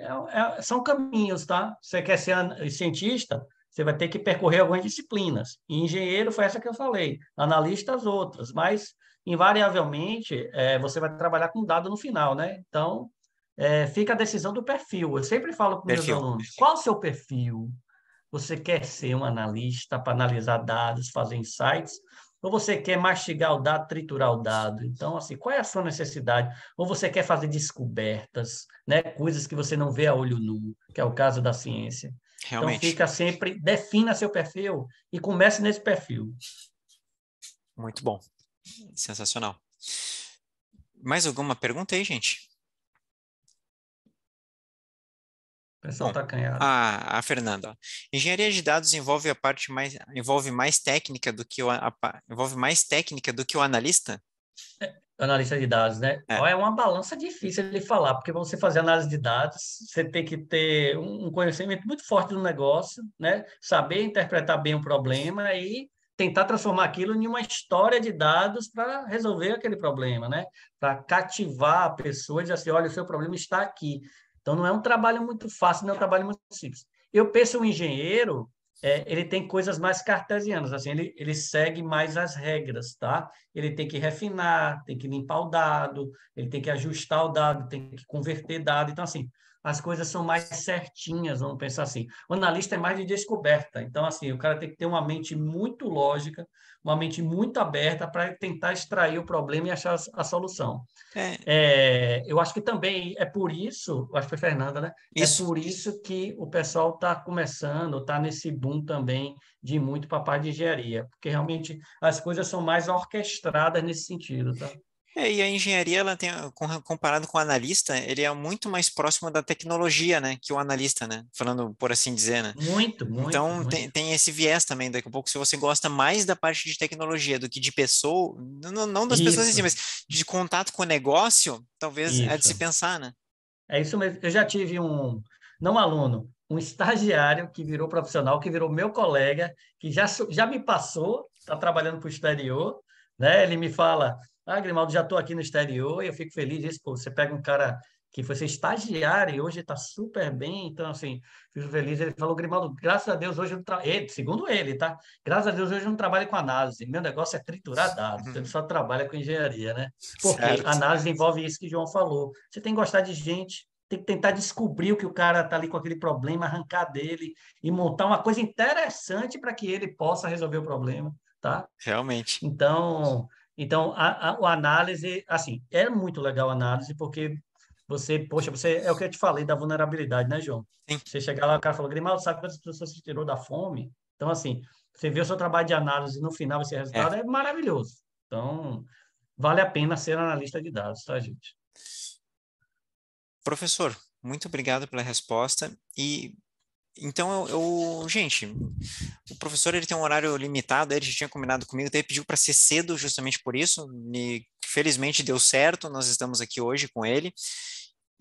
são caminhos, tá? Você quer ser cientista, você vai ter que percorrer algumas disciplinas. E engenheiro foi essa que eu falei, analista as outras, mas invariavelmente, você vai trabalhar com dado no final, né? Então, fica a decisão do perfil. Eu sempre falo para meus Perfil. alunos: qual o seu perfil? Você quer ser um analista para analisar dados, fazer insights? Ou você quer mastigar o dado, triturar o dado? Então, assim, qual é a sua necessidade? Ou você quer fazer descobertas, né? Coisas que você não vê a olho nu, que é o caso da ciência. Então, Realmente, fica sempre, defina seu perfil e comece nesse perfil. muito bom, sensacional. Mais alguma pergunta aí, gente? O pessoal Bom, está acanhado. a Fernanda, ó. Engenharia de dados envolve mais técnica do que envolve mais técnica do que o analista? Analista de dados, né? É, Ó, é uma balança difícil de falar, porque para você fazer análise de dados, você tem que ter um conhecimento muito forte do negócio, né? Saber interpretar bem o problema e tentar transformar aquilo em uma história de dados para resolver aquele problema, né? Para cativar a pessoa e dizer assim, olha, o seu problema está aqui. Então, não é um trabalho muito fácil, não é um trabalho muito simples. Eu penso um engenheiro, ele tem coisas mais cartesianas, assim, ele segue mais as regras, tá? Ele tem que refinar, tem que limpar o dado, ele tem que ajustar o dado, tem que converter dado. Então, assim, as coisas são mais certinhas, vamos pensar assim. O analista é mais de descoberta. Então, assim, o cara tem que ter uma mente muito lógica, uma mente muito aberta para tentar extrair o problema e achar a solução. é Eu acho que também é por isso, acho que foi Fernanda, né? É isso. por isso que o pessoal está começando, está nesse boom também de ir muito para a parte de engenharia, porque realmente as coisas são mais orquestradas nesse sentido, tá? E a engenharia, ela tem, comparado com o analista, ele é muito mais próximo da tecnologia, né, que o analista, né, falando por assim dizer, né. Muito, muito, Então, muito. tem esse viés também, daqui a pouco, se você gosta mais da parte de tecnologia do que de pessoa, não das pessoas em si, Isso, mas de contato com o negócio, talvez é de se isso. pensar, né. É isso mesmo. Eu já tive não um aluno, um estagiário que virou profissional, que virou meu colega, que já me passou, está trabalhando para o exterior, né? Ele me fala, Grimaldo, já estou aqui no exterior, e eu fico feliz disso, pô, você pega um cara que foi ser estagiário e hoje está super bem, então, assim, fico feliz. Ele falou, Grimaldo, graças a Deus, hoje eu não segundo ele, tá? Graças a Deus, hoje eu não trabalho com análise, meu negócio é triturar dados, ele só trabalha com engenharia, né? Porque Certo. análise envolve isso que o João falou. Você tem que gostar de gente, tem que tentar descobrir o que o cara está ali com aquele problema, arrancar dele e montar uma coisa interessante para que ele possa resolver o problema, tá? Realmente. Então, a análise, assim, é muito legal a análise, porque poxa, é o que eu te falei da vulnerabilidade, né, João? Sim, Você chegar lá, o cara falou, Grimaldo, sabe quantas pessoas se tirou da fome? Então, assim, você vê o seu trabalho de análise no final, esse é. resultado é maravilhoso. Então, vale a pena ser analista de dados, tá, gente? Professor, muito obrigado pela resposta. E então gente, o professor ele tem um horário limitado, ele já tinha combinado comigo, até pediu para ser cedo justamente por isso. E felizmente deu certo, nós estamos aqui hoje com ele.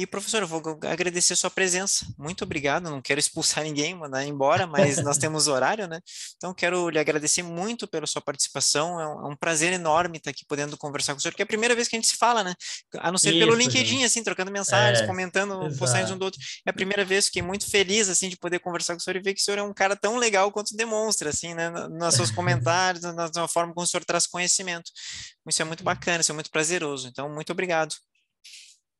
E, professor, eu vou agradecer a sua presença. Muito obrigado. Não quero expulsar ninguém, mandar embora, mas nós temos horário, né? Então, quero lhe agradecer muito pela sua participação. É um prazer enorme estar aqui podendo conversar com o senhor, porque é a primeira vez que a gente se fala, né? A não ser pelo Isso, LinkedIn, João. assim, trocando mensagens, É, comentando postagens um do exato. outro. É a primeira vez, fiquei muito feliz, assim, de poder conversar com o senhor e ver que o senhor é um cara tão legal quanto demonstra, assim, né? Nos seus comentários, na forma como o senhor traz conhecimento. Isso é muito bacana, isso é muito prazeroso. Então, muito obrigado.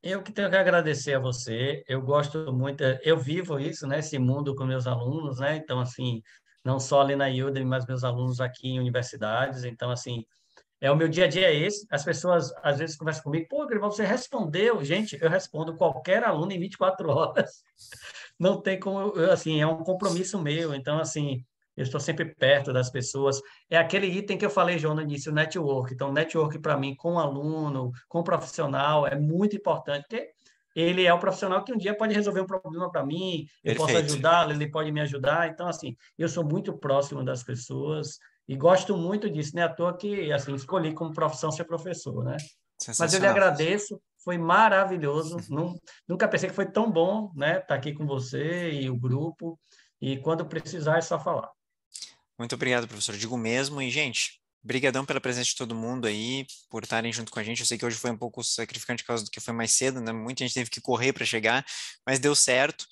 Eu que tenho que agradecer a você. Eu gosto muito, eu vivo isso, né? Esse mundo com meus alunos, né? Então, assim, não só ali na Udemy, mas meus alunos aqui em universidades. Então, assim, o meu dia a dia é esse. As pessoas às vezes conversam comigo, pô, Grival, você respondeu. Gente, eu respondo qualquer aluno em 24 horas. Não tem como, assim, é um compromisso meu. Então, assim, eu estou sempre perto das pessoas. É aquele item que eu falei, João, no início, o network. Então, network para mim, com o aluno, com o profissional, é muito importante, porque ele é o profissional que um dia pode resolver um problema para mim, eu posso Perfeito. ajudá-lo, ele pode me ajudar. Então, assim, eu sou muito próximo das pessoas e gosto muito disso, né? À toa que, assim, escolhi como profissão ser professor, né? Mas eu lhe Sensacional. agradeço, foi maravilhoso. Nunca pensei que foi tão bom, né, estar aqui com você e o grupo. E quando precisar, é só falar. Muito obrigado, professor. Digo mesmo. E, gente, brigadão pela presença de todo mundo aí, por estarem junto com a gente. Eu sei que hoje foi um pouco sacrificante por causa do que foi mais cedo, né? Muita gente teve que correr para chegar, mas deu certo.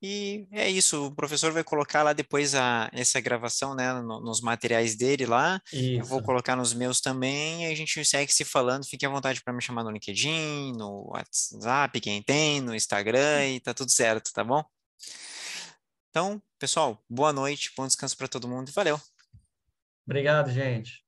E é isso, o professor vai colocar lá depois essa gravação, né, nos materiais dele lá. Eu vou Isso. colocar nos meus também, e a gente segue se falando. Fique à vontade para me chamar no LinkedIn, no WhatsApp, quem tem, no Instagram, e tá tudo certo, tá bom? Então, pessoal, boa noite, bom descanso para todo mundo e valeu! Obrigado, gente.